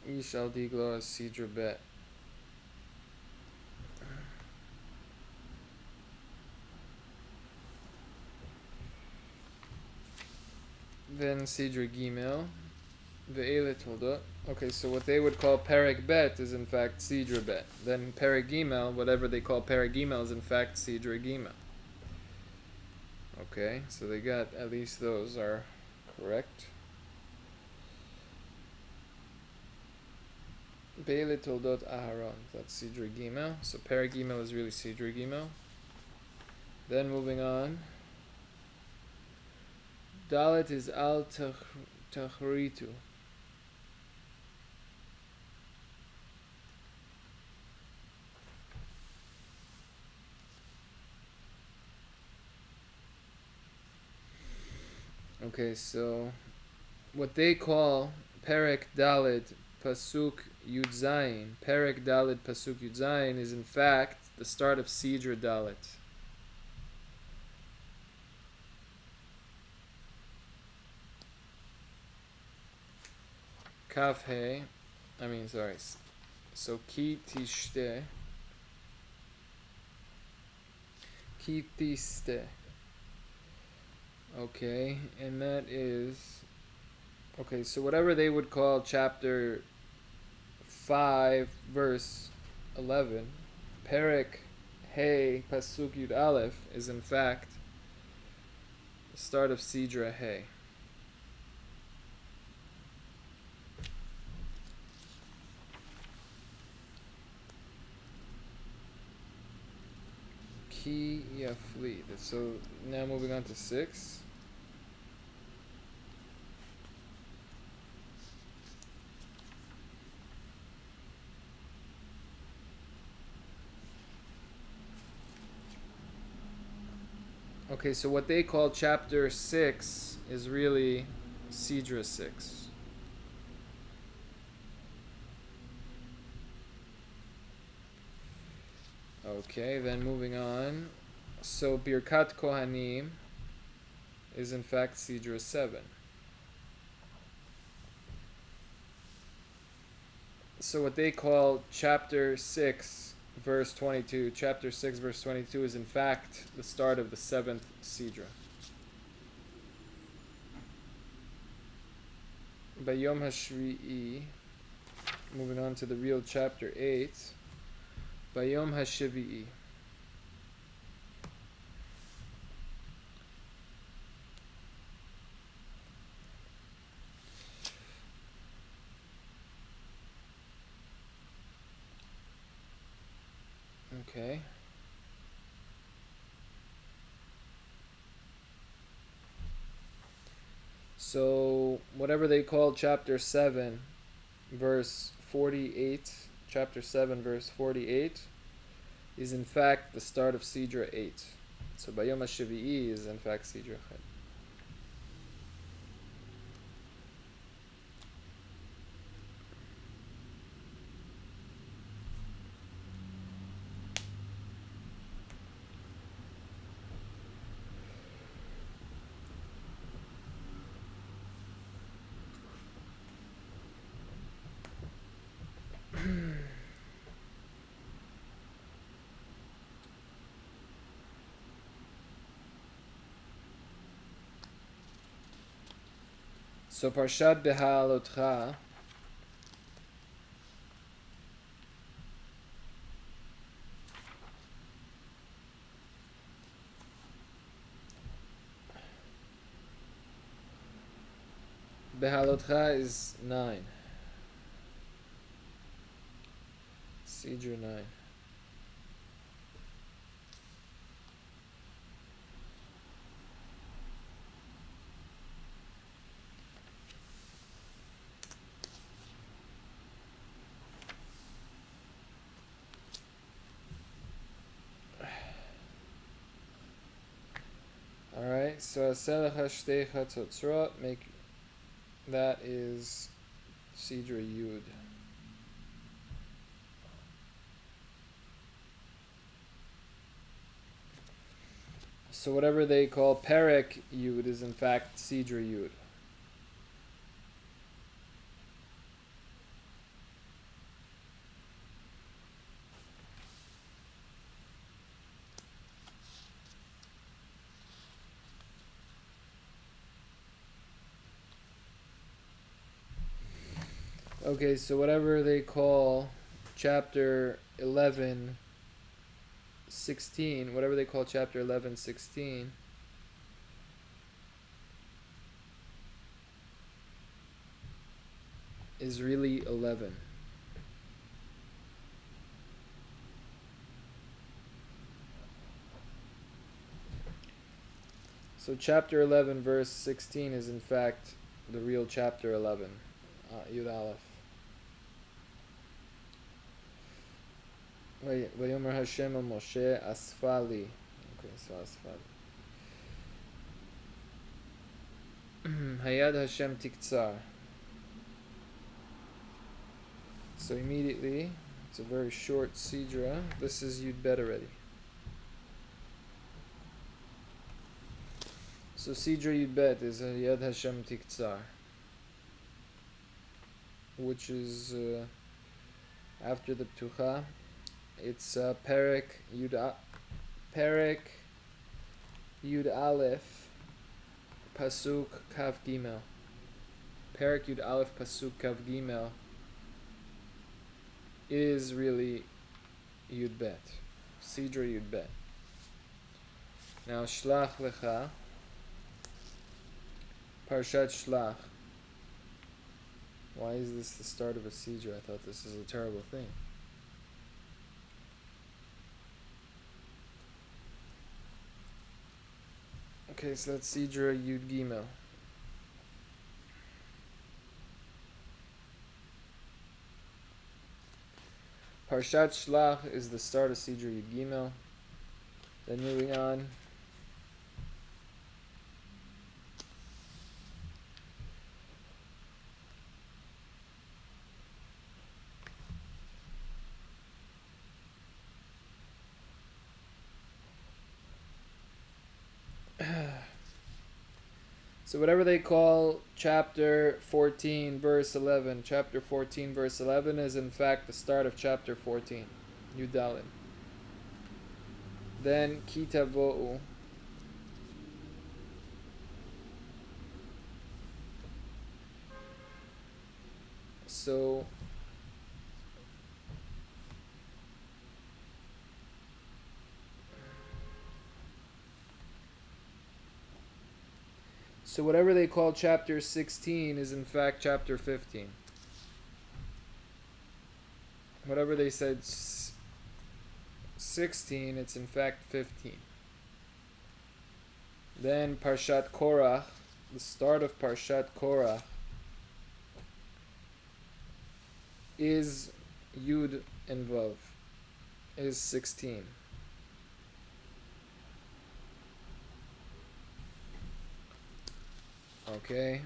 Ish al Diglo is SiiDREI Bet. Then SiiDREI Gimel. Ve'ele Toldot. Okay, so what they would call Perek Bet is in fact SiiDREI Bet. Then Perek Gimel, whatever they call Perek Gimel, is in fact SiiDREI Gimel. Okay, so they got at least those are correct. Ve'ele Toldot Aharon. That's SiiDREI Gimel. So Perek Gimel is really SiiDREI Gimel. Then moving on. Dalet is Al Tachritu. Okay, so what they call Perek Dalet Pasuk Yud Zayin, Perek Dalet Pasuk Yud Zayin is in fact the start of SiiDREI Dalet. Kaf He, so Ki Tishte, Ki Tiste. Okay, and that is, okay, so whatever they would call chapter 5, verse 11, Perek He Pasuk Yud Aleph is in fact the start of SiiDREI He. Ki Yafli. So now moving on to 6. Okay, so what they call chapter 6 is really SiiDREI 6. Okay, then moving on. So Birkat Kohanim is in fact SiiDREI 7. So what they call chapter 6 verse 22, chapter 6 verse 22 is in fact the start of the 7th SiiDREI. Bayom HaShvi'i, moving on to the real chapter 8, Bayom HaShivi'i. Okay. So whatever they call chapter 7 verse 48, chapter 7 verse 48 is in fact the start of SiiDREI 8. So Bayom HaShivi'i is in fact SiiDREI 8. So Parshat Beha'alotcha Behalotcha is 9. SiiDREI 9. Alright, so SiiDREI HATORAH, make that is SiiDREI Yud. So whatever they call Perek Yud is in fact SiiDREI Yud. Okay, so whatever they call chapter 11, 16, whatever they call chapter 11, 16, is really 11. So chapter 11, verse 16 is in fact the real chapter 11, Yud Aleph. Vayomer Hashem el Moshe asfali. Okay, so asfali. Hayad Hashem tiktzar. So immediately, it's a very short SiiDREI. This is Yud Bet already. So SiiDREI Yud Bet is Hayad Hashem tiktzar, which is after the Ptucha. It's Perek Yud Aleph Pasuk Kav Gimel. Perek Yud Aleph Pasuk Kav Gimel is really Yud Bet, SiiDREI Yud Bet. Now Shlach Lecha, Parshat Shlach. Why is this the start of a SiiDREI? I thought this is a terrible thing. Okay, so that's SiiDREI Yud Gimel. Parshat Shlach is the start of SiiDREI Yud Gimel. Then moving on. So whatever they call chapter 14 verse 11, chapter 14 verse 11 is in fact the start of chapter 14, Yud Dalet. Then Kitavo'u. So whatever they call chapter 16 is in fact chapter 15. Whatever they said 16, it's in fact 15. Then Parshat Korach, the start of Parshat Korach, is Yud and Vav, is 16. Okay.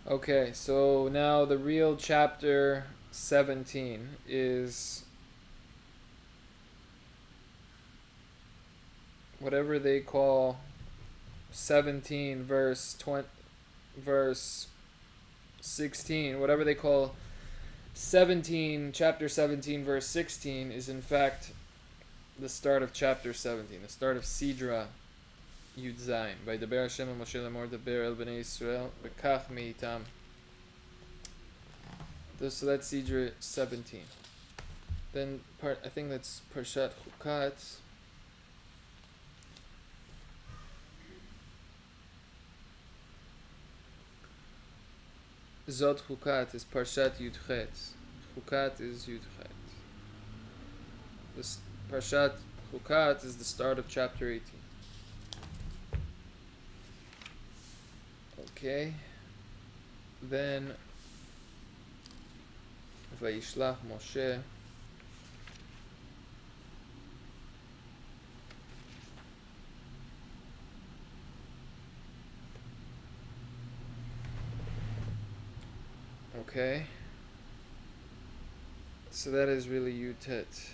Okay, so now the real chapter 17 is whatever they call 17 verse 16, whatever they call 17, chapter 17 verse 16 is in fact the start of chapter 17, the start of SiiDREI Yud Zayin. Vaydaber Hashem el Moshe lemor daber el bnei Yisrael v'kach meitam. So that's SiiDREI 17. Then I think that's Parshat Chukat. Zot Chukat is Parshat Yudchet. Chukat is Yudchet. This Parshat Chukat is the start of chapter 18. Okay. Then Vayishlach Moshe. Okay. So that is really Yutet.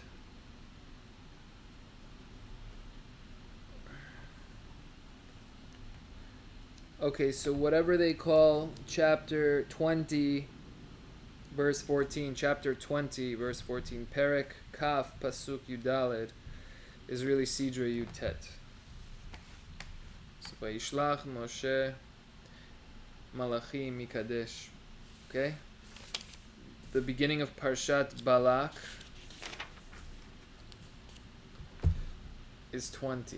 Okay, so whatever they call chapter 20, verse 14, chapter 20, verse 14, Perek Kaf Pasuk Yudaled, is really SiiDREI Yutet. So Vayishlach Moshe Malachi Mikadesh. Okay? The beginning of Parshat Balak is 20.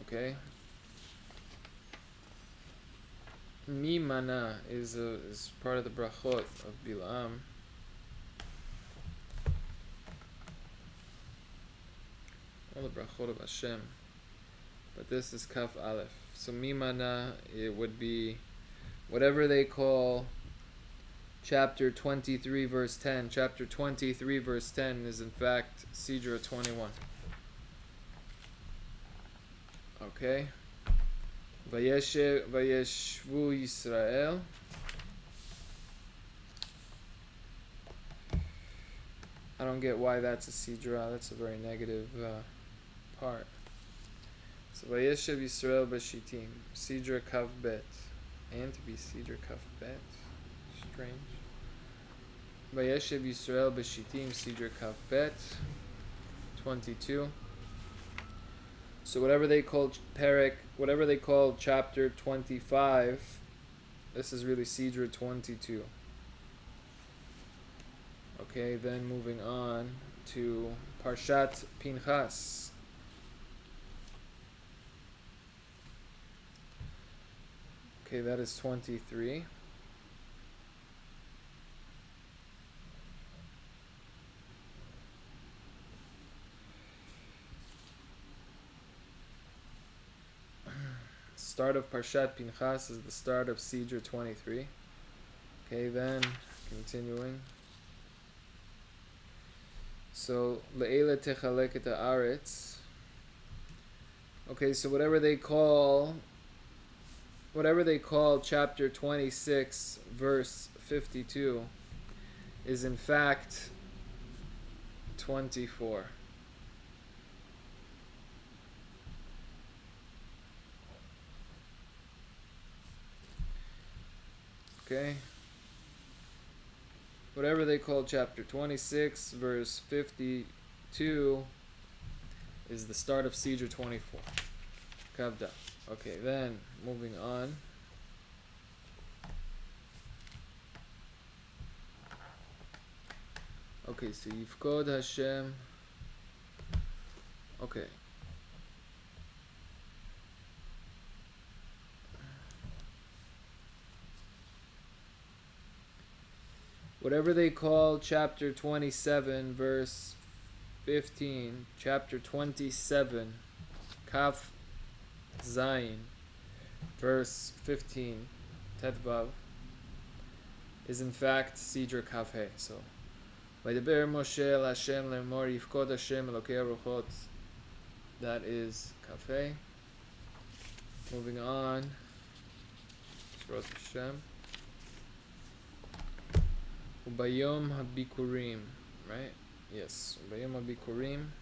Okay? Mimana is part of the brachot of Bilam. All the brachot of Hashem. But this is Kaf Aleph. So Mimana, it would be whatever they call chapter 23 verse 10. Chapter 23 verse 10 is in fact SiiDREI 21. Okay. Vayeshvu Yisrael. I don't get why that's a SiiDREI. That's a very negative part. So Vayeshev Yisrael B'Shittim, SiiDREI Kav Bet, and to be SiiDREI Kav Bet, strange. Vayeshev Yisrael B'Shittim, SiiDREI Kav Bet, 22. So whatever they call Perek, whatever they call chapter 25, this is really SiiDREI 22. Okay, then moving on to Parshat Pinchas. Okay, that is 23. Start of Parshat Pinchas is the start of SiiDREI 23. Okay, then continuing. So Le'ele Techalek et haaretz. Okay, so whatever they call chapter 26 verse 52 is in fact 24. Okay. Whatever they call chapter 26 verse 52 is the start of SiiDREI 24. Kavda. Okay, then moving on. Okay, so Yifkod Hashem. Okay. Whatever they call chapter 27 verse 15, chapter 27, Kaf Zayin, verse 15, Tetvav, is in fact SiiDREI Kaf He. So, Vaydaber Moshe el Hashem lemor Yifkod Hashem Elokei Aruchot. That is Kaf He. Moving on, Shirot Hashem. Ubayom Habikurim, right? Yes, Ubayom Habikurim.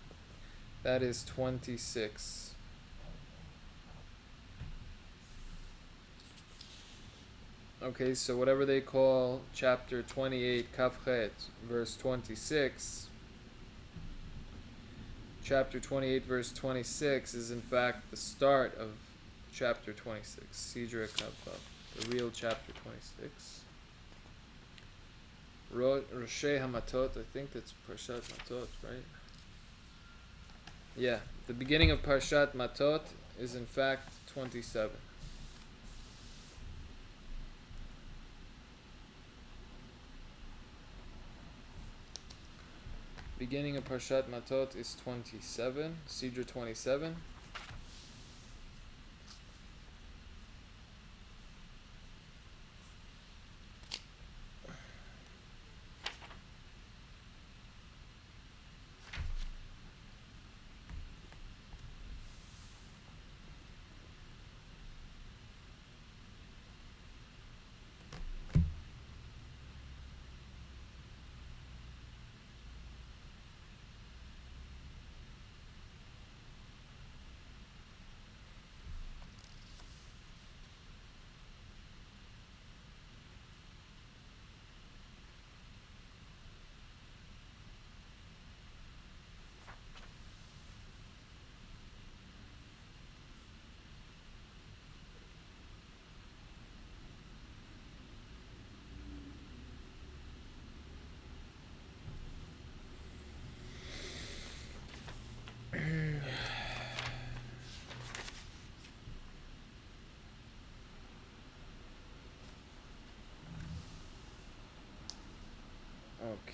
That is 26. Okay, so whatever they call chapter 28, Kafchet, verse 26, chapter 28, verse 26 is in fact the start of chapter 26, SiiDREI HATORAH, the real chapter 26. Roshei Hamatot, I think that's Parshat Matot, right? Yeah, the beginning of Parshat Matot is in fact 27. Beginning of Parshat Matot is 27, SiiDREI 27.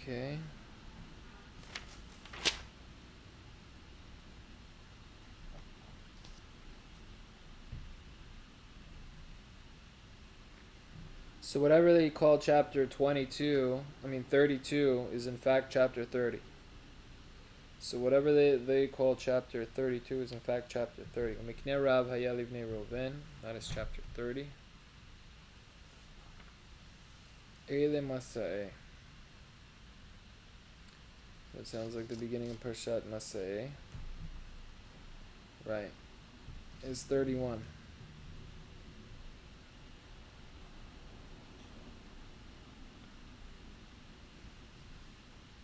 Okay. So whatever they call chapter 32 is in fact chapter 30. So whatever they call chapter 32 is in fact chapter 30. That is chapter 30. That sounds like the beginning of Parshat Masei. Right. Is 31.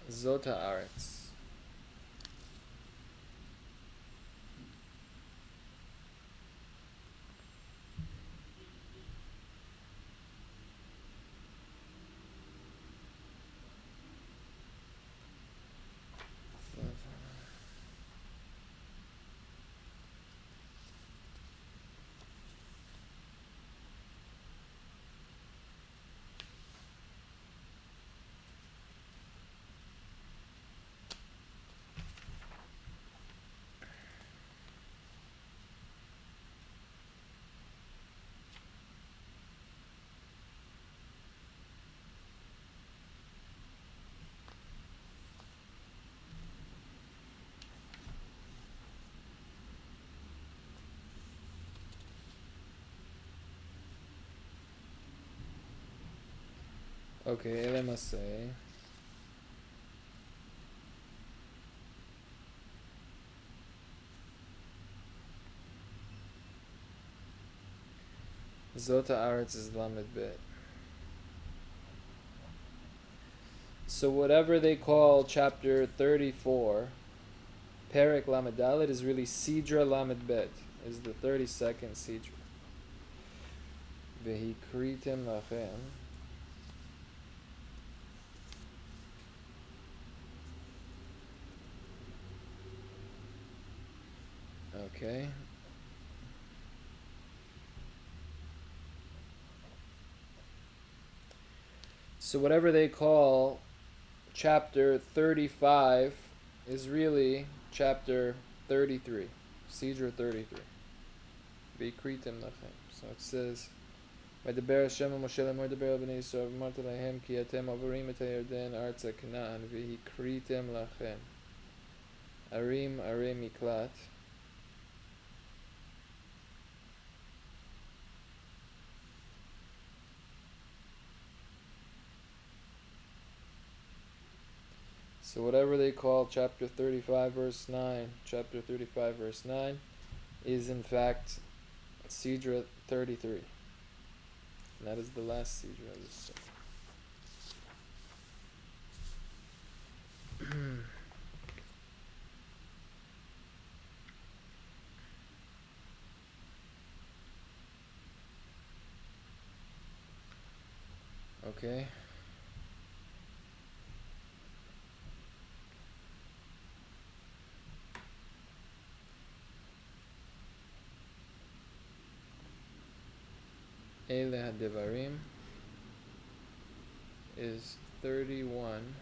Zot haaretz. Okay, Elemasei. Zot haaretz is Lamed Bet. So whatever they call chapter 34, Perek Lamed Dalet, is really SiiDREI Lamed Bet, is the 32nd SiiDREI. Vehikritem lachem. Okay. So whatever they call chapter 35 is really chapter 33. SiiDREI 33. V'ikritem lachem. So it says, V'daber Hashem Moshe lemor daber el bnei Yisrael v'marta lehem ki atem avarim et hayarden artza Canaan v'ikritem lachem. Arim arei miklat. So whatever they call chapter 35 verse 9, chapter 35 verse 9 is in fact SiiDREI 33. And that is the last SiiDREI of this set. Okay. SiiDREI HATORAH is 31.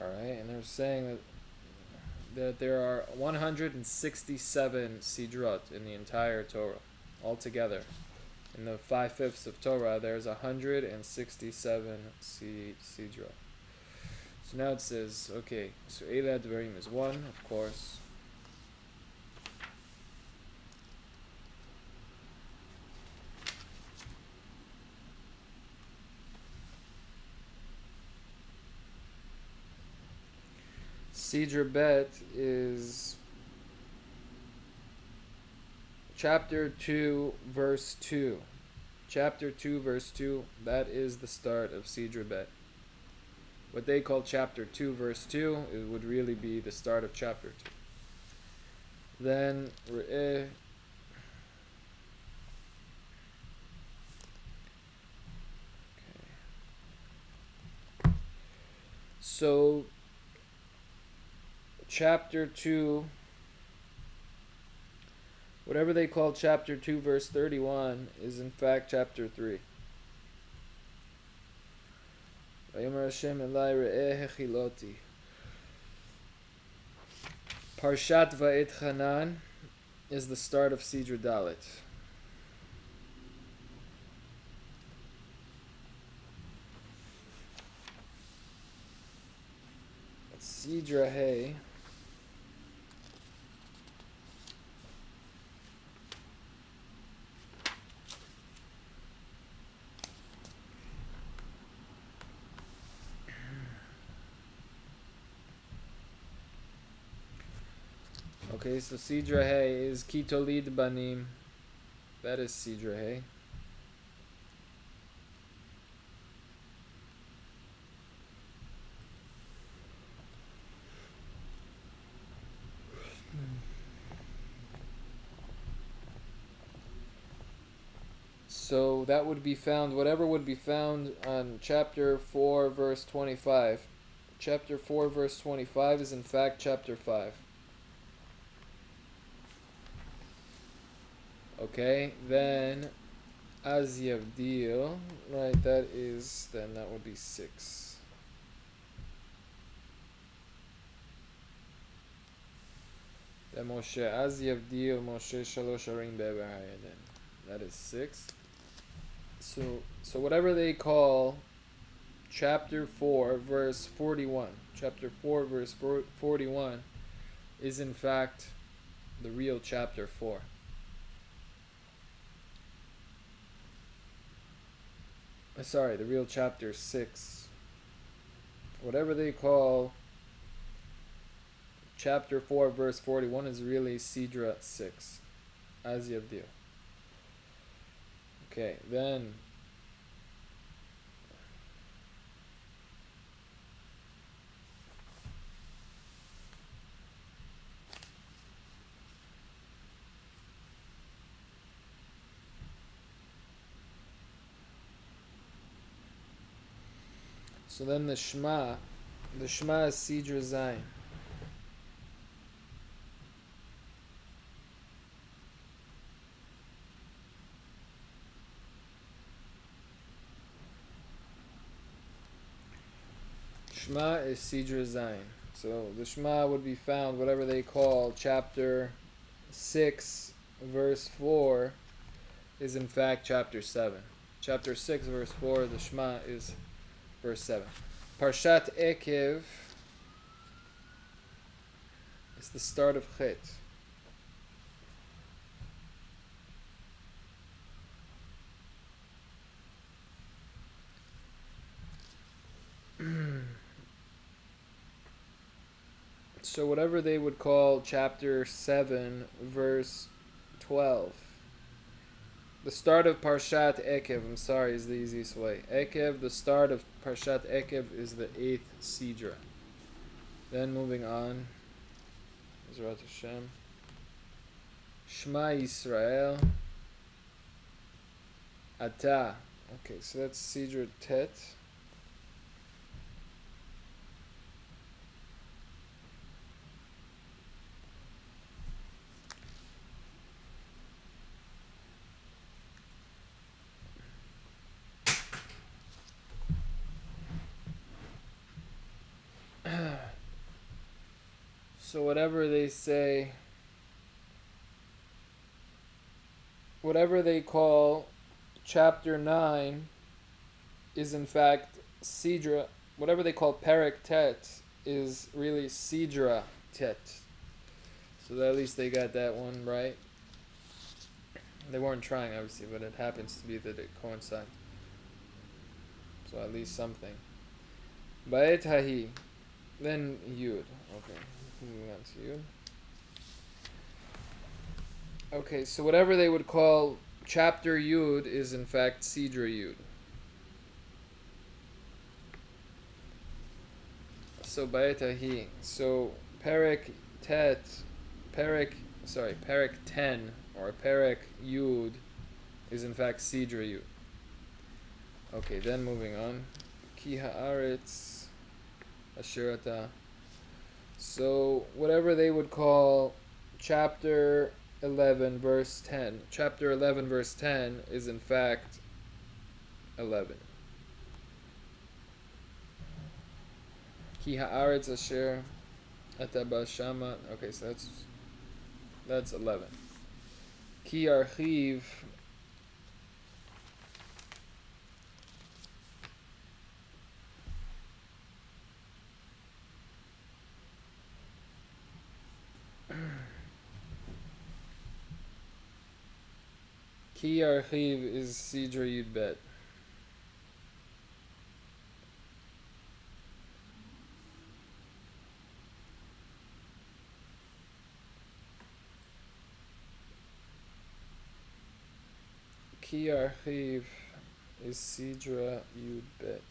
Alright, and they're saying that there are 167 SiiDREI in the entire Torah, altogether. In the 5/5 of Torah, there's 167 SiiDREI. So now it says, okay, so SiiDREI HATORAH is 1, of course. SiiDREI Bet is chapter 2, verse 2. Chapter 2, verse 2, that is the start of SiiDREI Bet. What they call chapter 2, verse 2, it would really be the start of chapter 2. Then, so chapter 2, whatever they call chapter 2 verse 31 is in fact chapter 3. Parshat Va'etchanan is the start of SiiDREI Dalet. SiiDREI Okay, so SiiDREI is Kitolid Banim. That is SiiDREI. So that would be found, whatever would be found on chapter 4, verse 25. Chapter 4, verse 25 is in fact chapter 5. Okay, then Az Yavdil, right, that would be 6. Then Moshe, Az Yavdil, Moshe Shalosh Arim Be'er Hayden. That is 6. So whatever they call chapter 4, verse 41, chapter 4, verse 41 is in fact the real chapter 4. Sorry, the real chapter 6. Whatever they call chapter 4, verse 41 is really SiiDREI 6. Az Yavdil. Okay, then the Shema is SiiDREI Zayin. Shema is SiiDREI Zayin. So the Shema would be found, whatever they call chapter 6, verse 4, is in fact chapter 7. Chapter 6, verse 4, the Shema is verse 7. Parshat Ekev is the start of Chet. So whatever they would call chapter 7, verse 12. The start of Parshat Ekev, I'm sorry, is the easiest way. Ekev, the start of Parshat Ekev is the 8th SiiDREI. Then moving on, Ezrat Hashem. Shema Yisrael. Ata. Okay, so that's SiiDREI Tet. So whatever they say, whatever they call chapter 9 is in fact SiiDREI. Whatever they call Perek Tet is really SiiDREI Tet. So that at least they got that one right. They weren't trying, obviously, but it happens to be that it coincides. So at least something. Ba'et hahi. Then Yud. Okay. Moving on to Yud. Okay, so whatever they would call chapter Yud is in fact SiiDREI Yud. So Ba'et hahi. So Perek 10 or Perek Yud is in fact SiiDREI Yud. Okay, then moving on. Ki haaretz asher ata. So whatever they would call chapter 11 verse 10. Chapter 11 verse 10 is in fact 11. Ki haaretz asher ata bashama. Okay, so that's 11. Ki archiv. Ki archiv is SiiDREI Yud Bet. Ki archiv is SiiDREI Yud Bet.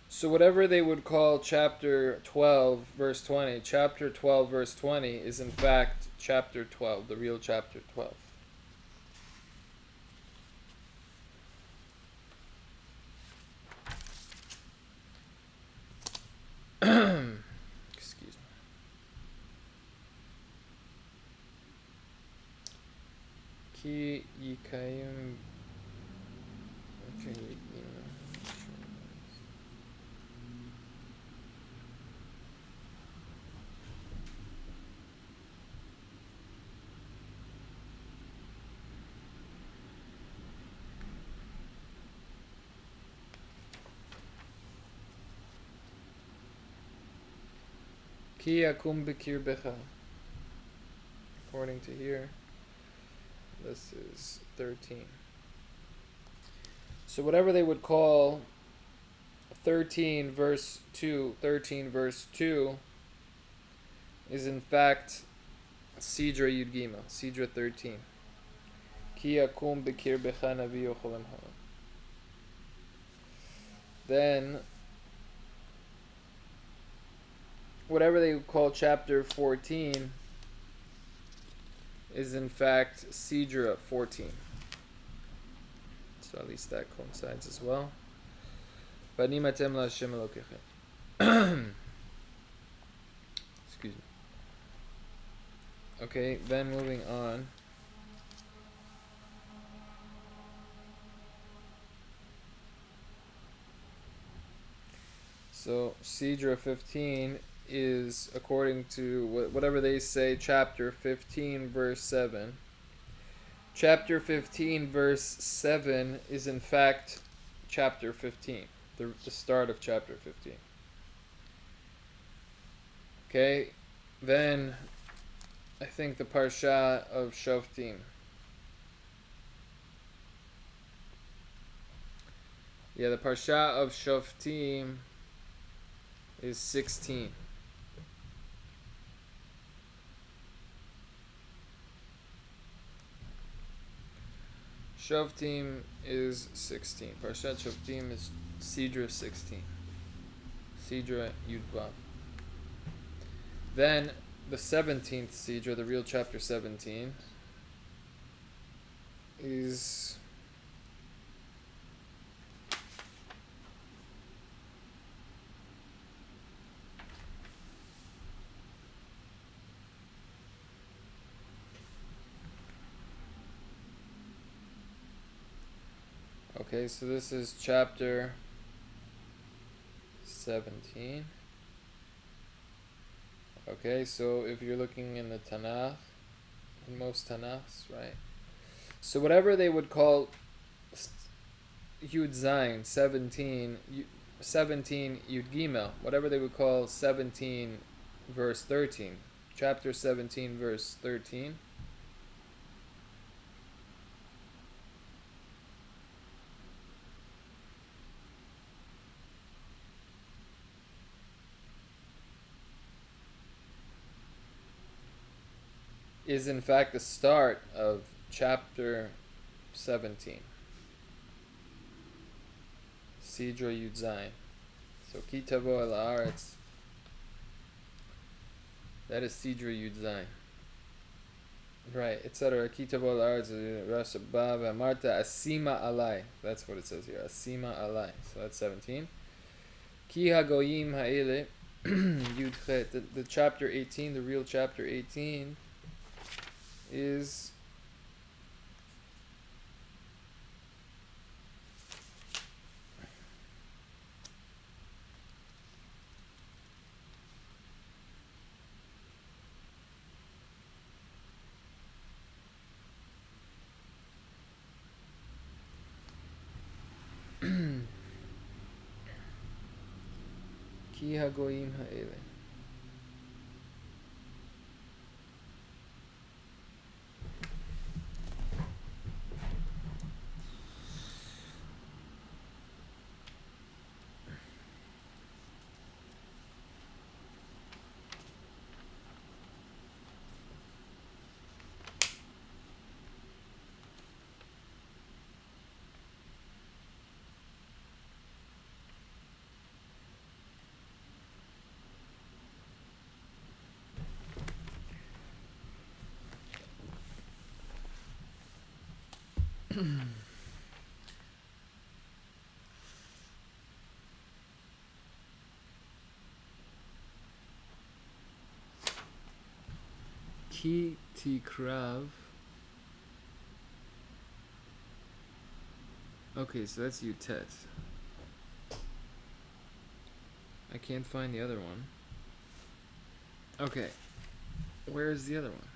So whatever they would call chapter 12 verse 20, chapter 12 verse 20 is in fact chapter 12, the real chapter 12. Excuse me. Ki yikayim. Ki yakum b'kirbecha. According to here, this is 13. So whatever they would call 13 verse 2 is in fact SiiDREI Yud Gimel, SiiDREI 13. Ki yakum b'kirbecha navi yochalam ha'am. Then whatever they would call chapter 14 is in fact SiiDREI 14. So at least that coincides as well. Banim atem la'Hashem Elokechem. Excuse me. Okay, then moving on. So SiiDREI 15 is, according to whatever they say, chapter 15 verse 7. chapter 15, verse 7 is in fact chapter 15, the start of chapter 15. Okay, then I think the parsha of Shoftim. Yeah, the parsha of Shoftim is 16. Shoftim is 16. Parshat Shoftim is SiiDREI 16. SiiDREI Yudvav. Then the 17th SiiDREI, the real chapter 17, is okay, so this is chapter 17. Okay, so if you're looking in the Tanakh, in most Tanakhs, right? So whatever they would call Yud Zayin, 17, 17 Yud Gimel, whatever they would call 17 verse 13, chapter 17 verse 13, is in fact the start of chapter 17. SiiDREI Yud Zayin. So Ki Tavo El Haaretz. That is SiiDREI Yud Zayin. Right, etc. Ki Tavo El Haaretz. Rasha Ba V'Amarta Asima Alai. That's what it says here. Asima Alai. So that's 17. Ki HaGoyim Ha'ele. Yud Chet. The chapter 18, the real chapter 18, is Ki HaGoyim Ha'ele. Ki Tikrav. Okay, so that's Yutet. I can't find the other one. Okay, where is the other one?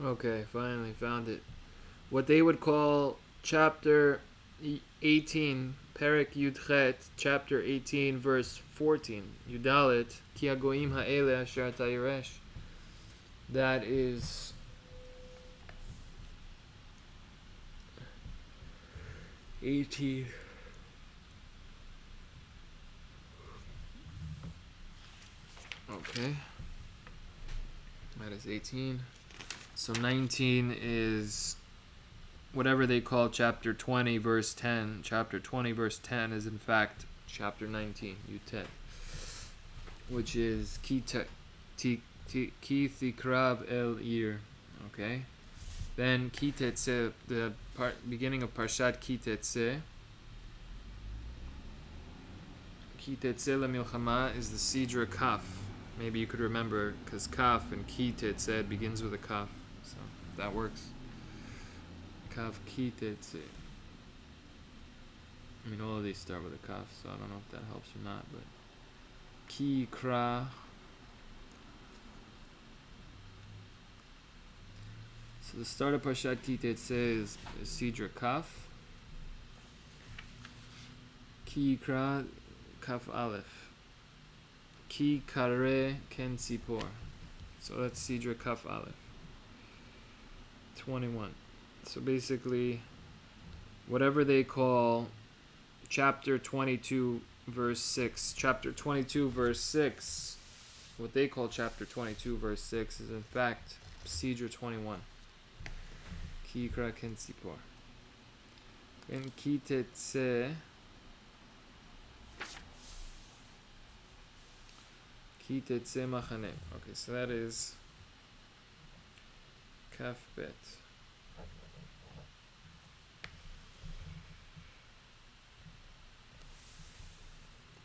Okay, finally found it. What they would call chapter 18, Perek Yudchet, chapter 18, verse 14. Yudalet, Ki hagoyim ha'ele asher ata yiresh. That is $18. Okay. That is 18. So 19 is whatever they call chapter 20, verse 10. Chapter 20, verse 10 is in fact chapter 19, Yutet, which is Ki Tikrav El Ir. Okay. Then Ki Tetse, the beginning of Parshat Ki Tetse. Ki Tetse LeMilchama is the SiiDREI Kaf. Maybe you could remember, because Kaf and Ki Tetse begins with a Kaf. So that works. Kaf Ki Tetse. I mean, all of these start with a Kaf, so I don't know if that helps or not, but Ki Kra. So the start of Parshat Ki Tetse is SiiDREI Kaf. Ki Kra Kaf Aleph. Ki kare ken sipor. So that's SiiDREI Kaf Aleph. 21. So basically, whatever they call chapter 22, verse 6. Chapter 22, verse 6. What they call chapter 22, verse 6 is in fact SiiDREI 21. Ki kara ken sipor. And Ki Tetse. Ki Tetse Machane. Okay, so that is Kaf Bet.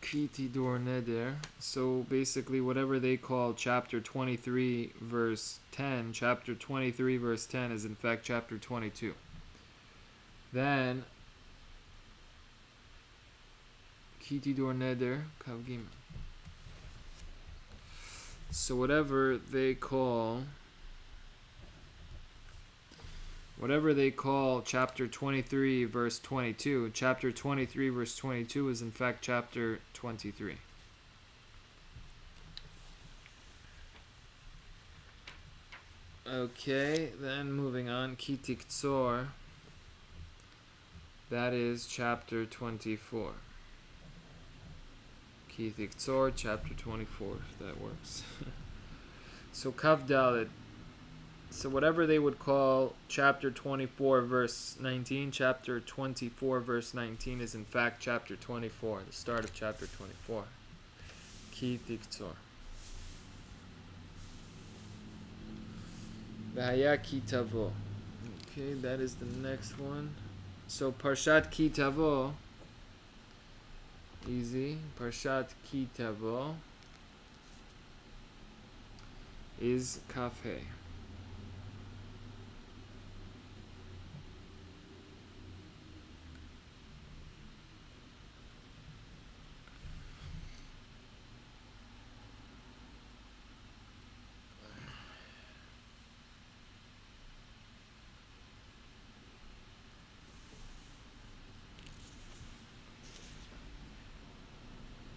Ki Tidor Neder. So basically, whatever they call chapter 23, verse 10, chapter 23, verse 10 is in fact chapter 22. Then Ki Tidor Neder Kav Gimel. So whatever they call chapter 23 verse 22, chapter 23 verse 22 is in fact chapter 23. Okay, then moving on, Ki Tiktzor, that is chapter 24. Ki Tiktzor, chapter 24, if that works. So Kav Dalet. So whatever they would call chapter 24, verse 19, chapter 24, verse 19 is in fact chapter 24, the start of chapter 24. Ki Tiktzor. V'haya Ki Tavo. Okay, that is the next one. So Parshat Ki Tavo. Easy. Parshat Ki Tavo is Kaf He.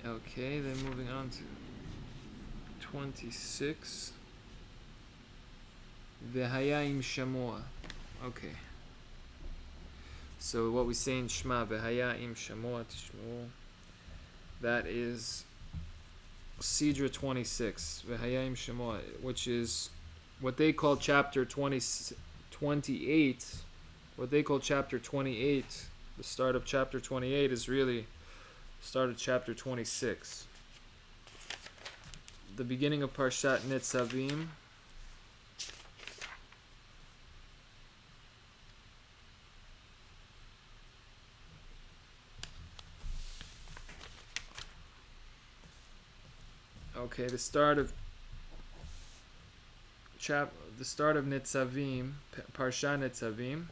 Okay, then moving on to 26. V'haya im Shamoa. Okay. So what we say in Shema, V'haya im Shamoa Tishma'u, that is SiiDREI 26. V'haya im Shamoa, which is what they call chapter 28. What they call chapter 28, the start of chapter 28 is really start of chapter 26. The beginning of Parshat Nitzavim. Okay, the start of Nitzavim, Parshat Nitzavim,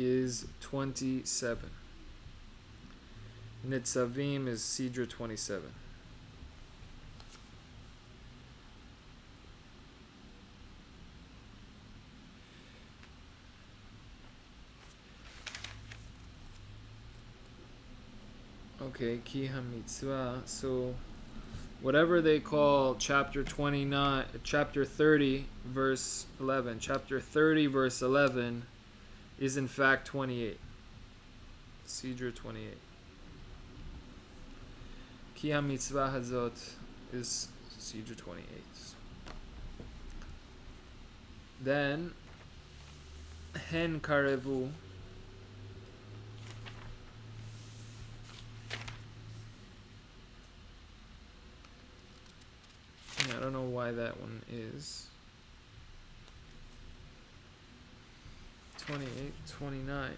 is 27. Nitzavim is SiiDREI 27. Okay, ki ha-mitzvah. So, whatever they call chapter 29, chapter 30, verse 11. Chapter 30, verse 11 is in fact 28. SiiDREI 28. Ki ha-mitzvah hazot is SiiDREI 28. Then, hen karevu. I don't know why that one is 28, 29.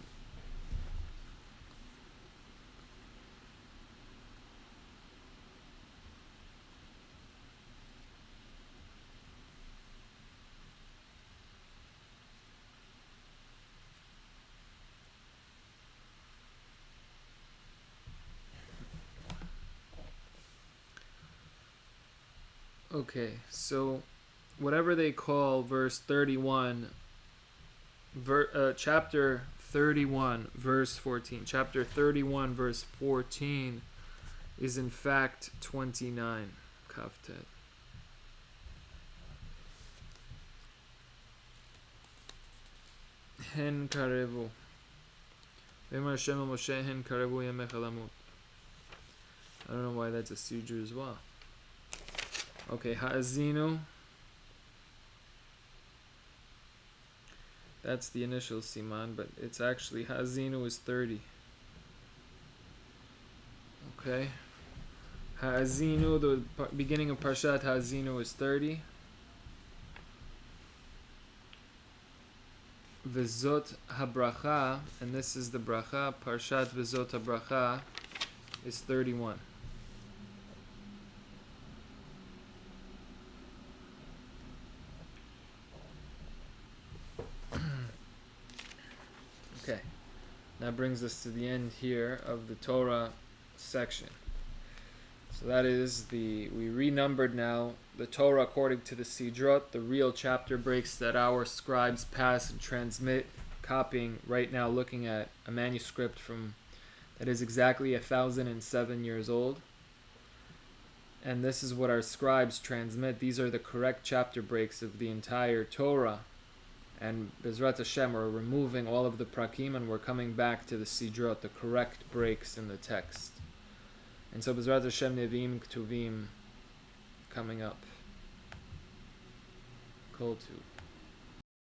Okay, so whatever they call verse 31, chapter 31, verse 14. Chapter 31, verse 14 is in fact 29. Kaftet. Hen karevu. V'emar Hashem el Moshe hen karevu yamecha lamut. I don't know why that's a SiiDREI as well. Okay, ha'azinu. That's the initial siman, but it's actually ha'azinu is 30. Okay. Ha'azinu, the beginning of Parshat Ha'azinu is 30. V'zot habracha, and this is the bracha, Parshat V'zot habracha is 31. Okay, that brings us to the end here of the Torah section. So that is we renumbered now the Torah according to the SiiDREI, the real chapter breaks that our scribes pass and transmit, copying right now, looking at a manuscript that is exactly 1,007 years old. And this is what our scribes transmit. These are the correct chapter breaks of the entire Torah. And Bezrat Hashem, we're removing all of the prakim and we're coming back to the SiiDREI, the correct breaks in the text. And so Bezrat Hashem, Nevi'im Ktuvim coming up. Kol Tuv.